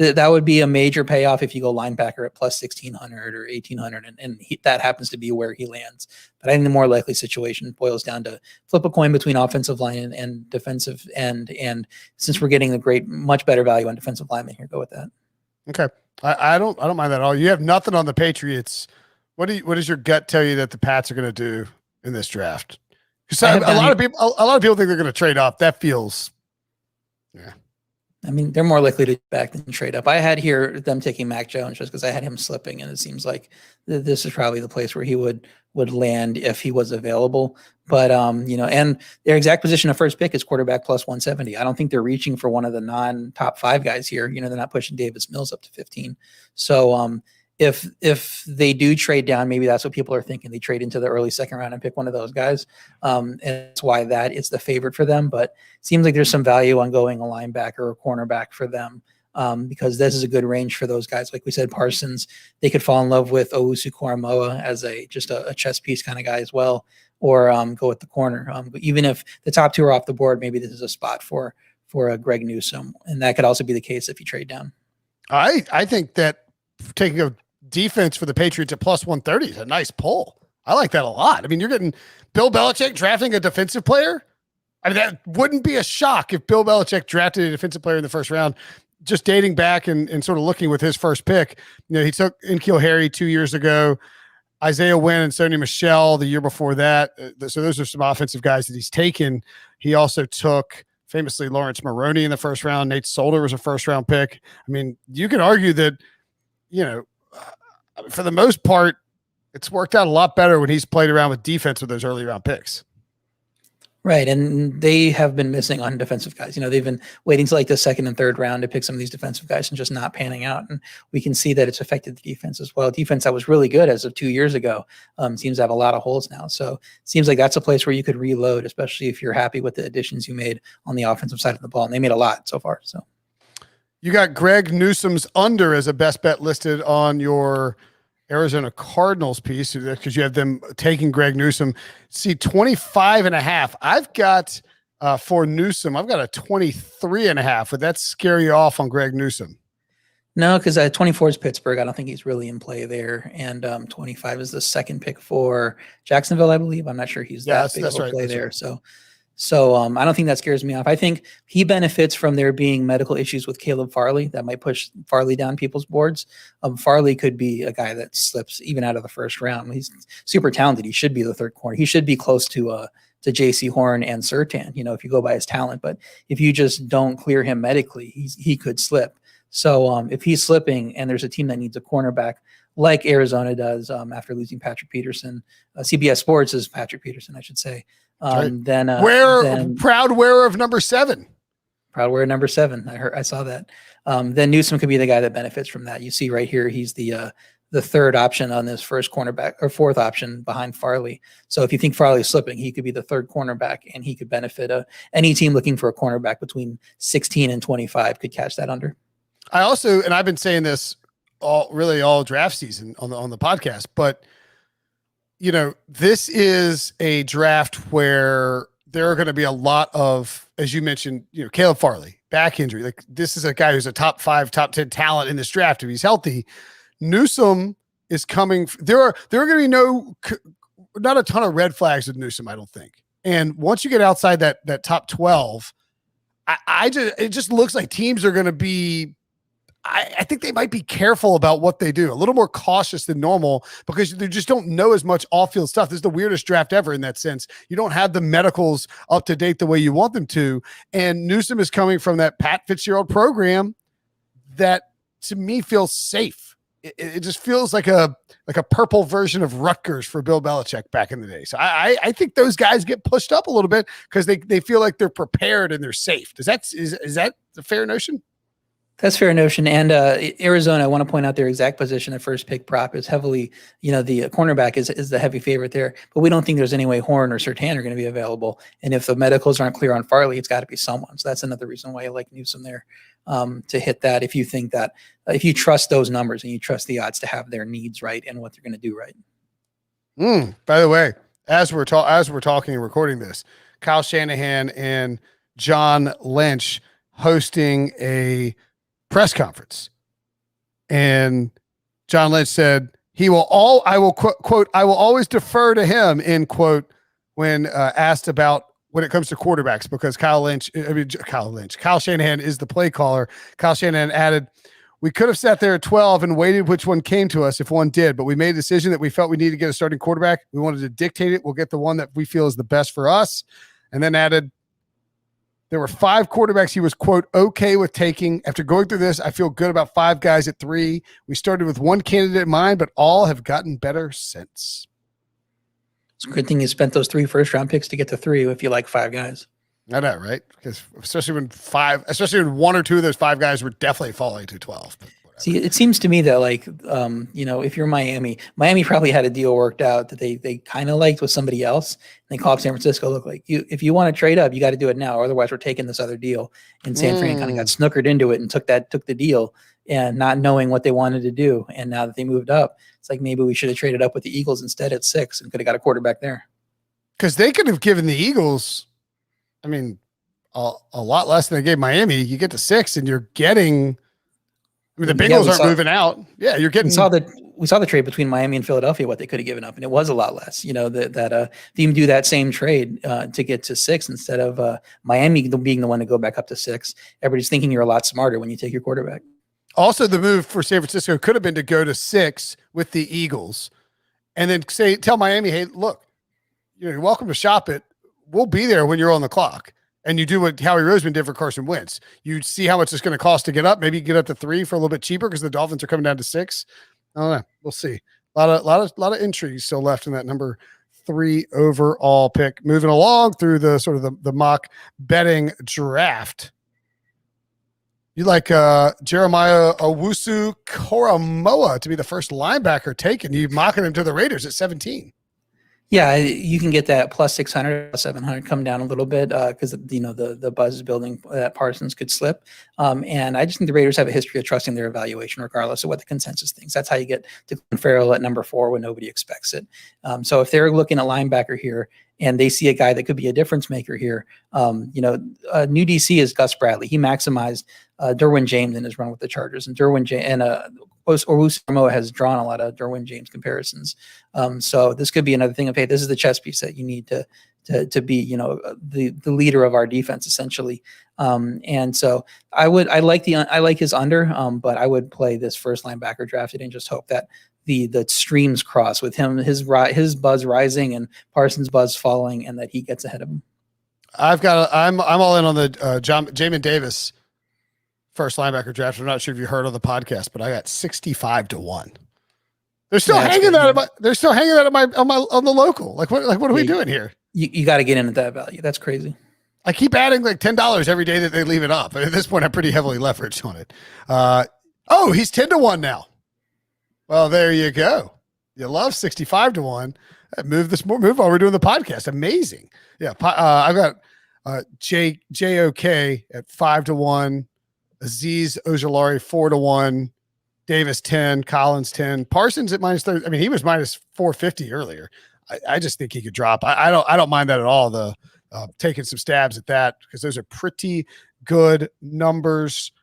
that would be a major payoff if you go linebacker at plus 1,600 or 1,800, and that happens to be where he lands. But I think the more likely situation boils down to flip a coin between offensive line and defensive end. And since we're getting the much better value on defensive linemen here, go with that. Okay, I don't mind that at all. You have nothing on the Patriots. What does your gut tell you that the Pats are going to do in this draft? Because a lot of people think they're going to trade up. That feels, yeah. I mean, they're more likely to back than trade up. I had here them taking Mac Jones just because I had him slipping, and it seems like this is probably the place where he would land if he was available. But and their exact position of first pick is quarterback plus 170. I don't think they're reaching for one of the non-top 5 guys here. They're not pushing Davis Mills up to 15. So if they do trade down, maybe that's what people are thinking. They trade into the early second round and pick one of those guys. And that's why that is the favorite for them. But it seems like there's some value on going a linebacker or cornerback for them because this is a good range for those guys. Like we said, Parsons, they could fall in love with Owusu-Koramoah as just a chess piece kind of guy as well, or go with the corner. But even if the top 2 are off the board, maybe this is a spot for a Greg Newsome. And that could also be the case if you trade down. I think that taking a defense for the Patriots at plus 130 is a nice pull. I like that a lot. I mean, you're getting Bill Belichick drafting a defensive player. I mean, that wouldn't be a shock if Bill Belichick drafted a defensive player in the first round. Just dating back and sort of looking with his first pick, he took N'Keal Harry 2 years ago, Isaiah Wynn and Sony Michel the year before that. So those are some offensive guys that he's taken. He also took famously Lawrence Maroney in the first round. Nate Solder was a first round pick. I mean, you could argue that, for the most part, it's worked out a lot better when he's played around with defense with those early round picks. Right. And they have been missing on defensive guys. They've been waiting to like the second and third round to pick some of these defensive guys and just not panning out. And we can see that it's affected the defense as well. Defense that was really good as of 2 years ago seems to have a lot of holes now. So it seems like that's a place where you could reload, especially if you're happy with the additions you made on the offensive side of the ball. And they made a lot so far. So you got Greg Newsome's under as a best bet listed on your Arizona Cardinals piece because you have them taking Greg Newsome. See, 25.5. I've got for Newsome, I've got a 23.5. Would that scare you off on Greg Newsome? No, because 24 is Pittsburgh. I don't think he's really in play there. And 25 is the second pick for Jacksonville, I believe. I'm not sure he's that big of a play there. Right. So I don't think that scares me off. I think he benefits from there being medical issues with Caleb Farley that might push Farley down people's boards. Farley could be a guy that slips even out of the first round. He's super talented. He should be the third corner. He should be close to J.C. Horn and Surtain, if you go by his talent. But if you just don't clear him medically, he could slip. So if he's slipping and there's a team that needs a cornerback like Arizona does after losing Patrick Peterson, CBS Sports is Patrick Peterson, I should say. Then proud wearer of number 7. Proud wearer number 7. I saw that. Then Newsome could be the guy that benefits from that. You see right here, he's the third option on this first cornerback or fourth option behind Farley. So if you think Farley is slipping, he could be the third cornerback and he could benefit any team looking for a cornerback between 16 and 25 could catch that under. I also, and I've been saying this all draft season on the podcast, but this is a draft where there are going to be a lot of, as you mentioned, Caleb Farley, back injury. Like this is a guy who's a top 5, top 10 talent in this draft if he's healthy. Newsome is coming. There are going to be not a ton of red flags with Newsome, I don't think. And once you get outside that top 12, it just looks like teams are going to be, I think they might be careful about what they do, a little more cautious than normal because they just don't know as much off-field stuff. This is the weirdest draft ever in that sense. You don't have the medicals up to date the way you want them to. And Newsome is coming from that Pat Fitzgerald program that to me feels safe. It just feels like a purple version of Rutgers for Bill Belichick back in the day. So I think those guys get pushed up a little bit because they feel like they're prepared and they're safe. Is that a fair notion? That's a fair notion. And Arizona, I want to point out their exact position at first pick prop is heavily, the cornerback is the heavy favorite there. But we don't think there's any way Horn or Surtain are going to be available. And if the medicals aren't clear on Farley, it's got to be someone. So that's another reason why I like Newsome there to hit that. If you think that, if you trust those numbers and you trust the odds to have their needs right and what they're going to do right. By the way, as we're talking and recording this, Kyle Shanahan and John Lynch hosting a press conference, and John Lynch said I will always defer to him, end quote, when asked about when it comes to quarterbacks, because Kyle Shanahan is the play caller. Kyle Shanahan added, we could have sat there at 12 and waited which one came to us if one did, but we made a decision that we felt we needed to get a starting quarterback. We wanted to dictate it. We'll get the one that we feel is the best for us. And then added, there were 5 quarterbacks he was, quote, okay with taking. After going through this, I feel good about 5 guys at 3. We started with one candidate in mind, but all have gotten better since. It's a good thing you spent those 3 first-round picks to get to 3 if you like 5 guys. I know, right? Because especially when 1 or 2 of those 5 guys were definitely falling to 12. See, it seems to me that if you're Miami probably had a deal worked out that they kind of liked with somebody else. And they called San Francisco, look, like if you want to trade up, you got to do it now. Otherwise we're taking this other deal. And San Fran kind of got snookered into it and took the deal and not knowing what they wanted to do. And now that they moved up, it's like, maybe we should have traded up with the Eagles instead at 6 and could have got a quarterback there. Cause they could have given the Eagles, a lot less than they gave Miami. You get to 6 and you're getting, the Bengals aren't moving out. Yeah, you're getting. We saw the trade between Miami and Philadelphia, what they could have given up, and it was a lot less. That you do that same trade to get to 6 instead of Miami being the one to go back up to 6. Everybody's thinking you're a lot smarter when you take your quarterback. Also, the move for San Francisco could have been to go to 6 with the Eagles, and then tell Miami, hey, look, you're welcome to shop it. We'll be there when you're on the clock. And you do what Howie Roseman did for Carson Wentz. You see how much it's going to cost to get up. Maybe you get up to 3 for a little bit cheaper because the Dolphins are coming down to 6. I don't know. We'll see. A lot of intrigue still left in that number 3 overall pick. Moving along through the sort of the mock betting draft. You like Jeremiah Owusu-Koramoah to be the first linebacker taken. You mocking him to the Raiders at 17. Yeah, you can get that plus 600, plus 700 come down a little bit because the buzz is building that Parsons could slip. And I just think the Raiders have a history of trusting their evaluation regardless of what the consensus thinks. That's how you get to Farrell at number 4 when nobody expects it. So if they're looking at linebacker here and they see a guy that could be a difference maker here, new DC is Gus Bradley. He maximized Derwin James in his run with the Chargers, and Derwin James and Owusu-Koramoah has drawn a lot of Derwin James comparisons. So this could be another thing of, hey, this is the chess piece that you need to be, the leader of our defense essentially. And so I like his under, but I would play this first linebacker drafted and just hope that the streams cross with him, his buzz rising and Parsons' buzz falling, and that he gets ahead of him. I'm all in on the Jamin Davis first linebacker draft. I'm not sure if you heard on the podcast, but I got 65-1. They're still hanging that on the local. Like what are we doing here? You got to get in at that value. That's crazy. I keep adding like $10 every day that they leave it up. At this point, I'm pretty heavily leveraged on it. He's 10-1 now. Well, there you go. You love 65-1. Move while we're doing the podcast. Amazing. Yeah. I've got JOK at 5-1. Azeez Ojulari 4-1, Davis 10, Collins 10, Parsons at -30. I mean, he was -450 earlier. I just think he could drop. I don't mind that at all. The taking some stabs at that because those are pretty good numbers.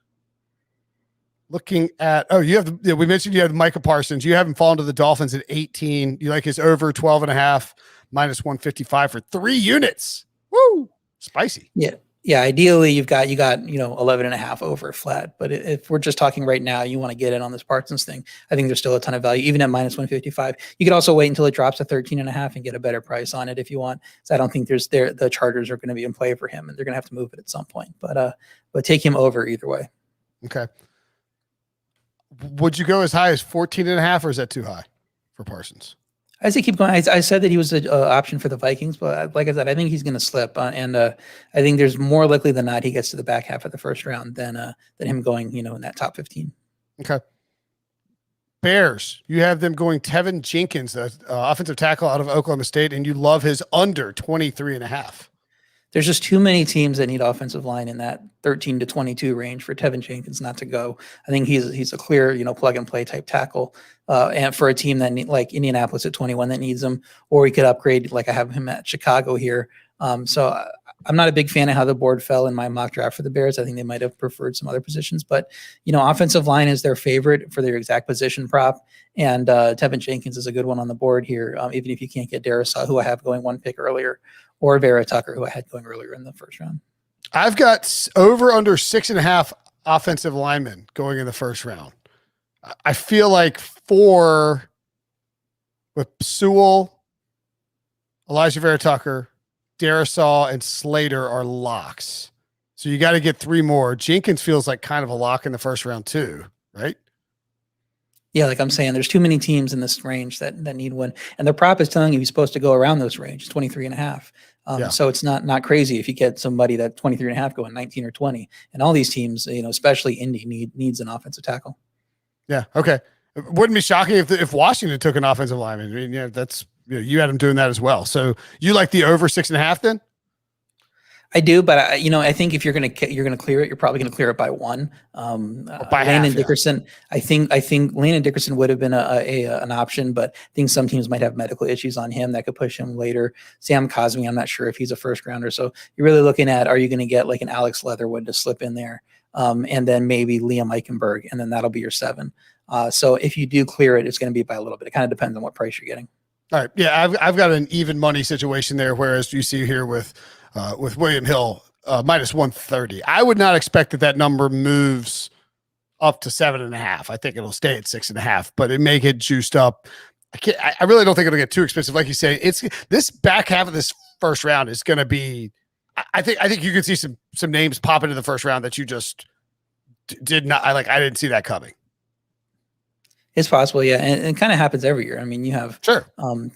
Looking at we mentioned you have Micah Parsons. You have him fallen to the Dolphins at 18. You like his over 12.5 -155 for 3 units. Woo, spicy. Yeah. Yeah, ideally you got 11 and a half over flat. But if we're just talking right now, you want to get in on this Parsons thing. I think there's still a ton of value, even at minus 155. You could also wait until it drops to 13 and a half and get a better price on it if you want. So I don't think the Chargers are going to be in play for him, and they're going to have to move it at some point. But take him over either way. Okay. Would you go as high as 14 and a half, or is that too high for Parsons? I say keep going. I said that he was an option for the Vikings, but like I said, I think he's going to slip, and I think there's more likely than not he gets to the back half of the first round than him going, in that top 15. Okay. Bears, you have them going Tevin Jenkins, the offensive tackle out of Oklahoma State, and you love his under 23 and a half. There's just too many teams that need offensive line in that 13 to 22 range for Tevin Jenkins not to go. I think he's a clear, plug and play type tackle. And for a team that like Indianapolis at 21 that needs him, or we could upgrade like I have him at Chicago here. So I'm not a big fan of how the board fell in my mock draft for the Bears. I think they might have preferred some other positions, but offensive line is their favorite for their exact position prop. And Tevin Jenkins is a good one on the board here, even if you can't get Darisaw, who I have going one pick earlier, or Vera Tucker, who I had going earlier in the first round. I've got over under 6.5 offensive linemen going in the first round. I feel like 4 with Sewell, Elijah Vera Tucker, Darisaw, and Slater are locks. So you got to get 3 more. Jenkins feels like kind of a lock in the first round too, right? Yeah, like I'm saying, there's too many teams in this range that need one. And the prop is telling you he's supposed to go around those range, 23 and a half. So it's not crazy if you get somebody that 23 and a half going 19 or 20. And all these teams, especially Indy needs an offensive tackle. Yeah. Okay. It wouldn't be shocking if Washington took an offensive lineman. I mean, that's, you had them doing that as well. So you like the over 6.5 then? I do, but I think if you're gonna clear it, you're probably gonna clear it by 1. By Landon half, Dickerson, I think Landon Dickerson would have been an option, but I think some teams might have medical issues on him that could push him later. Sam Cosmi, I'm not sure if he's a first rounder. So you're really looking at, are you going to get like an Alex Leatherwood to slip in there, and then maybe Liam Eichenberg, and then that'll be your 7. So if you do clear it, it's going to be by a little bit. It kind of depends on what price you're getting. All right. Yeah, I've got an even money situation there, whereas you see here with William Hill minus 130. I would not expect that number moves up to 7.5. I think it'll stay at 6.5, but it may get juiced up. I really don't think it'll get too expensive. Like you say, it's this back half of this first round is going to be. I think you could see some names pop into the first round that you just did not. I didn't see that coming. It's possible, yeah, and it kind of happens every year. I mean, you have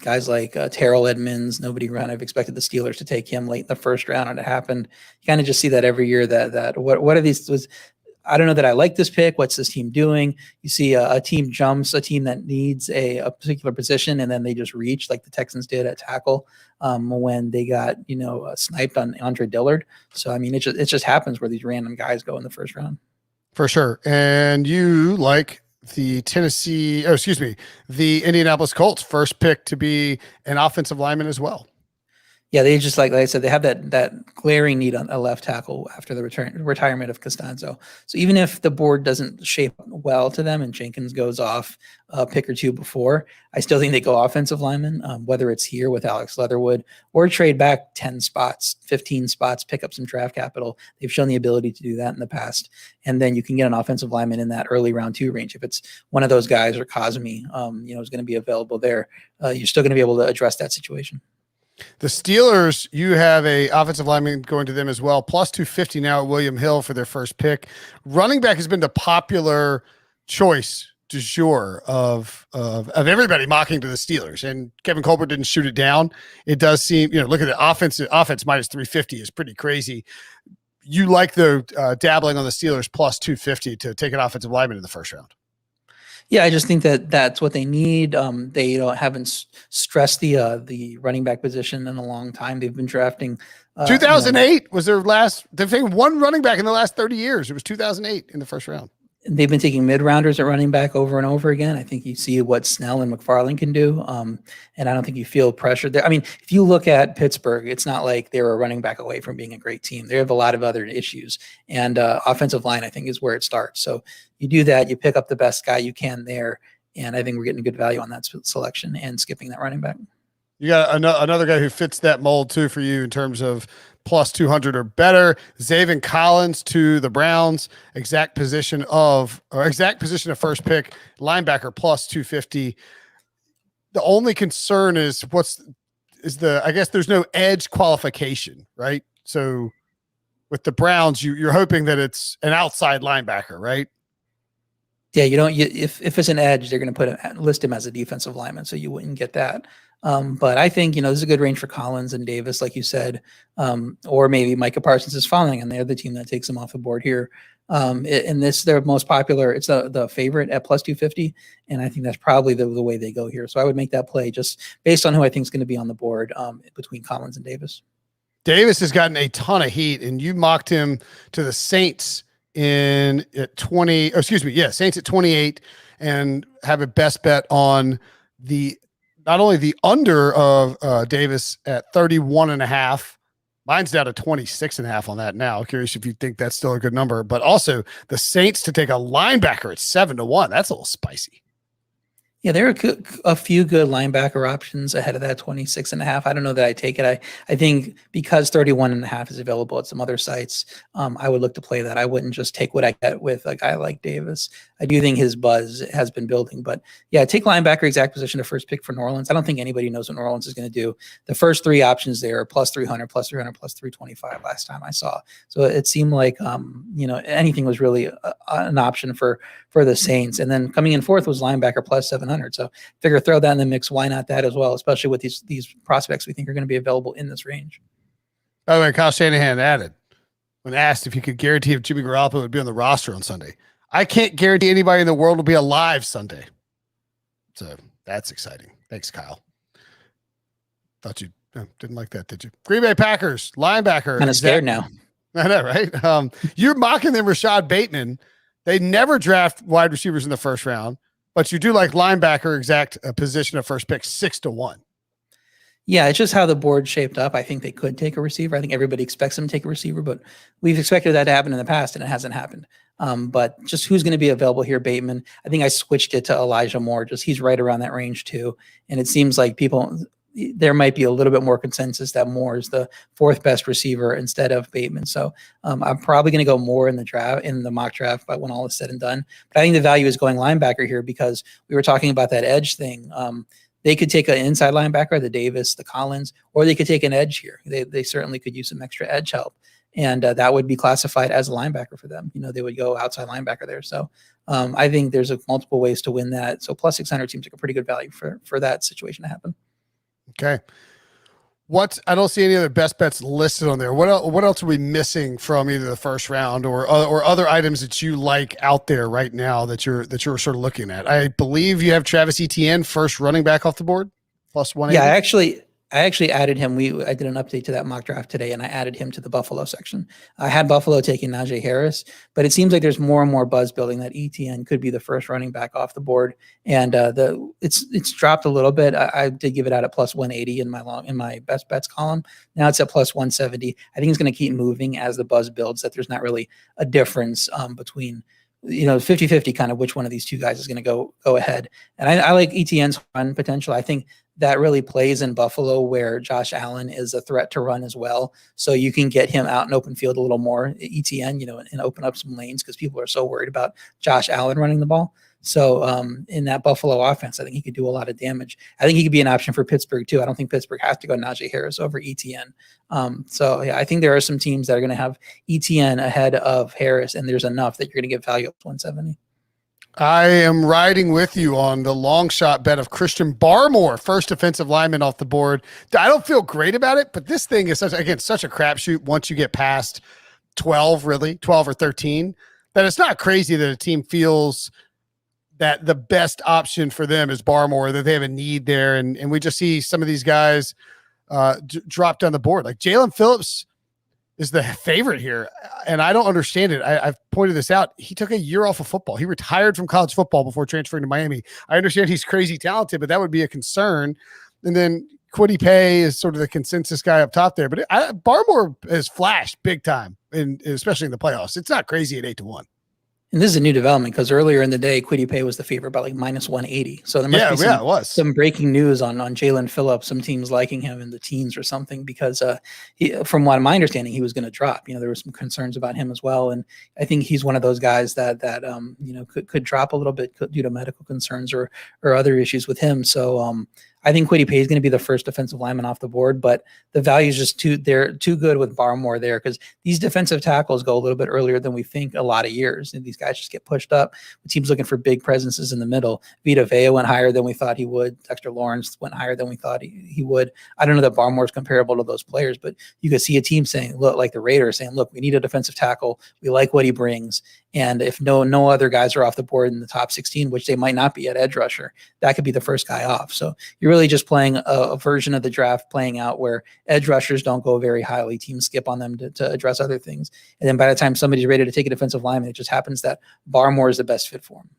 guys like Terrell Edmonds. Nobody kind of expected the Steelers to take him late in the first round, and it happened. You kind of just see that every year. That what are these? I don't know that I like this pick. What's this team doing? You see a team jumps a team that needs a particular position, and then they just reach, like the Texans did at tackle when they got sniped on Andre Dillard. So I mean, it just happens where these random guys go in the first round. For sure, and you like the Indianapolis Colts first pick to be an offensive lineman as well. Yeah, they just like I said, they have that glaring need on a left tackle after the retirement of Costanzo. So even if the board doesn't shape well to them and Jenkins goes off a pick or 2 before, I still think they go offensive lineman, whether it's here with Alex Leatherwood or trade back 10 spots, 15 spots, pick up some draft capital. They've shown the ability to do that in the past. And then you can get an offensive lineman in that early round 2 range. If it's one of those guys or Cosmi, is going to be available there, you're still going to be able to address that situation. The Steelers, you have a offensive lineman going to them as well, plus 250 now at William Hill for their first pick. Running back has been the popular choice du jour of everybody mocking to the Steelers, and Kevin Colbert didn't shoot it down. It does seem, look at the offense minus 350 is pretty crazy. You like the dabbling on the Steelers plus 250 to take an offensive lineman in the first round. Yeah, I just think that's what they need. They haven't stressed the running back position in a long time. They've been drafting. 2008 was their last. They've taken one running back in the last 30 years. It was 2008 in the first round. They've been taking mid-rounders at running back over and over again. I think you see what Snell and McFarland can do, and I don't think you feel pressure there. I mean, if you look at Pittsburgh, it's not like they were a running back away from being a great team. They have a lot of other issues, and offensive line, I think, is where it starts. So you do that, you pick up the best guy you can there, and I think we're getting good value on that selection and skipping that running back. You got another guy who fits that mold too for you in terms of plus 200 or better. Zaven Collins to the Browns, exact position of first pick, linebacker plus 250. The only concern is I guess there's no edge qualification, right? So with the Browns, you're hoping that it's an outside linebacker, right? Yeah, if it's an edge, they're going to list him as a defensive lineman, so you wouldn't get that. But I think, this is a good range for Collins and Davis, like you said, or maybe Micah Parsons is falling, and they're the team that takes them off the board here. They're most popular. It's the favorite at plus 250, and I think that's probably the way they go here. So I would make that play just based on who I think is going to be on the board between Collins and Davis. Davis has gotten a ton of heat, and you mocked him to the Saints at 20. Saints at 28, and have a best bet on not only the under of Davis at 31.5. Mine's down to 26.5 on that now. Curious if you think that's still a good number, but also the Saints to take a linebacker at 7-1. That's a little spicy. Yeah, there are a few good linebacker options ahead of that 26.5. I don't know that I take it. I think because 31.5 is available at some other sites, I would look to play that. I wouldn't just take what I get with a guy like Davis. I do think his buzz has been building, but yeah, take linebacker exact position of first pick for New Orleans. I don't think anybody knows what New Orleans is going to do. The first three options there are plus 300, plus 325 last time I saw. So it seemed like, anything was really an option for the Saints. And then coming in fourth was linebacker plus 700. So figure throw that in the mix. Why not that as well, especially with these prospects we think are going to be available in this range. By the way, Kyle Shanahan added, when asked if he could guarantee if Jimmy Garoppolo would be on the roster on Sunday, I can't guarantee anybody in the world will be alive Sunday. So that's exciting. Thanks, Kyle. Thought you didn't like that, did you? Green Bay Packers, linebacker. Kind of scared now. I know, right? You're mocking them, Rashad Bateman. They never draft wide receivers in the first round, but you do like linebacker exact position of first pick 6-1. Yeah, it's just how the board shaped up. I think they could take a receiver. I think everybody expects them to take a receiver, but we've expected that to happen in the past, and it hasn't happened. But just who's going to be available here, Bateman? I think I switched it to Elijah Moore. Just he's right around that range too, and it seems like there might be a little bit more consensus that Moore is the fourth best receiver instead of Bateman. So I'm probably going to go Moore in the mock draft, but when all is said and done. But I think the value is going linebacker here because we were talking about that edge thing. They could take an inside linebacker, the Davis, the Collins, or they could take an edge here. They certainly could use some extra edge help, and that would be classified as a linebacker for them. They would go outside linebacker there. So I think there's multiple ways to win that. So plus 600 seems like a pretty good value for that situation to happen. Okay. I don't see any other best bets listed on there. What else are we missing from either the first round or other items that you like out there right now that you're sort of looking at? I believe you have Travis Etienne, first running back off the board, plus 180. Yeah, I actually added him. I did an update to that mock draft today, and I added him to the Buffalo section. I had Buffalo taking Najee Harris, but it seems like there's more and more buzz building that ETN could be the first running back off the board, and it's dropped a little bit. I did give it out at plus 180 in my best bets column. Now it's at plus 170. I think it's going to keep moving as the buzz builds. That there's not really a difference between 50-50 kind of which one of these two guys is going to go ahead. And I like ETN's run potential. I think that really plays in Buffalo where Josh Allen is a threat to run as well. So you can get him out in open field a little more, ETN, and open up some lanes because people are so worried about Josh Allen running the ball. So in that Buffalo offense, I think he could do a lot of damage. I think he could be an option for Pittsburgh too. I don't think Pittsburgh has to go Najee Harris over ETN. So yeah, I think there are some teams that are going to have ETN ahead of Harris, and there's enough that you're going to get value up to 170. I am riding with you on the long shot bet of Christian Barmore, first defensive lineman off the board. I don't feel great about it, but this thing is such a crapshoot once you get past 12 or 13, that it's not crazy that a team feels that the best option for them is Barmore, that they have a need there. And we just see some of these guys drop down the board. Like Jalen Phillips is the favorite here, and I don't understand it. I've pointed this out. He took a year off of football. He retired from college football before transferring to Miami. I understand he's crazy talented, but that would be a concern. And then Kwity Paye is sort of the consensus guy up top there. But Barmore has flashed big time, especially in the playoffs. It's not crazy at 8-1. And this is a new development because earlier in the day, Kwity Paye was the favorite by like minus 180. So there must be it was some breaking news on Jalen Phillips, some teams liking him in the teens or something, because from what my understanding, he was going to drop. There were some concerns about him as well. And I think he's one of those guys that could drop a little bit due to medical concerns or other issues with him. So I think Kwity Paye is going to be the first defensive lineman off the board, but the value is just they're too good with Barmore there, because these defensive tackles go a little bit earlier than we think a lot of years. And these guys just get pushed up. The team's looking for big presences in the middle. Vita Vea went higher than we thought he would. Dexter Lawrence went higher than we thought he would. I don't know that Barmore is comparable to those players, but you could see a team saying, look, like the Raiders saying, look, we need a defensive tackle. We like what he brings. And if no other guys are off the board in the top 16, which they might not be at edge rusher, that could be the first guy off. So you're really just playing a version of the draft playing out where edge rushers don't go very highly. Teams skip on them to address other things. And then by the time somebody's ready to take a defensive lineman, it just happens that Barmore is the best fit for him.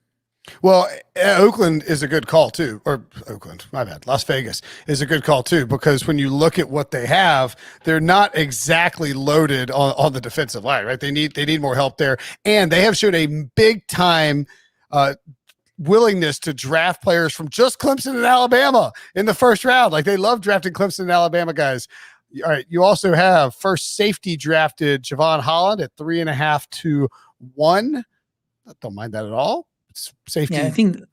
Well, Oakland is a good call too, or Oakland, my bad. Las Vegas is a good call too, because when you look at what they have, they're not exactly loaded on the defensive line, right? They need more help there, and they have showed a big time willingness to draft players from just Clemson and Alabama in the first round. Like, they love drafting Clemson and Alabama guys. All right, you also have first safety drafted Javon Holland at 3.5 to 1. I don't mind that at all. Safety. Yeah, I think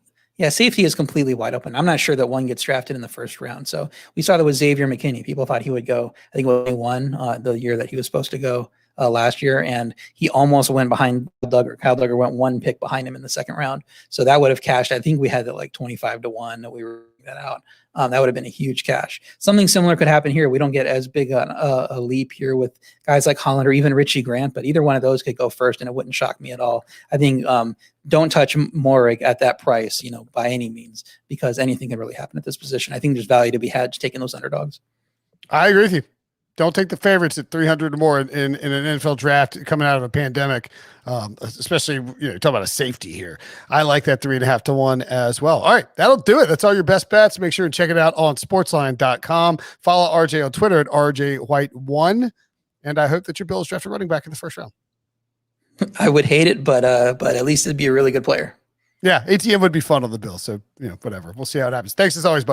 safety is completely wide open. I'm not sure that one gets drafted in the first round. So we saw that with Xavier McKinney. People thought he would go, I think, one the year that he was supposed to go last year, and he almost went behind Duggar. Kyle Duggar went one pick behind him in the second round. So that would have cashed. I think we had it like 25 to 1 that we were that out. That would have been a huge cash. Something similar could happen here. We don't get as big a leap here with guys like Holland or even Richie Grant, but either one of those could go first, and it wouldn't shock me at all. I think don't touch Moehrig at that price, by any means, because anything can really happen at this position. I think there's value to be had taking those underdogs. I agree with you. Don't take the favorites at 300 or more in an NFL draft coming out of a pandemic, especially, talk about a safety here. I like that 3.5 to 1 as well. All right, that'll do it. That's all your best bets. Make sure and check it out on sportsline.com. Follow RJ on Twitter at RJWhite1. And I hope that your Bills draft a running back in the first round. I would hate it, but at least it'd be a really good player. Yeah, ATM would be fun on the Bills. So, whatever. We'll see how it happens. Thanks as always, buddy.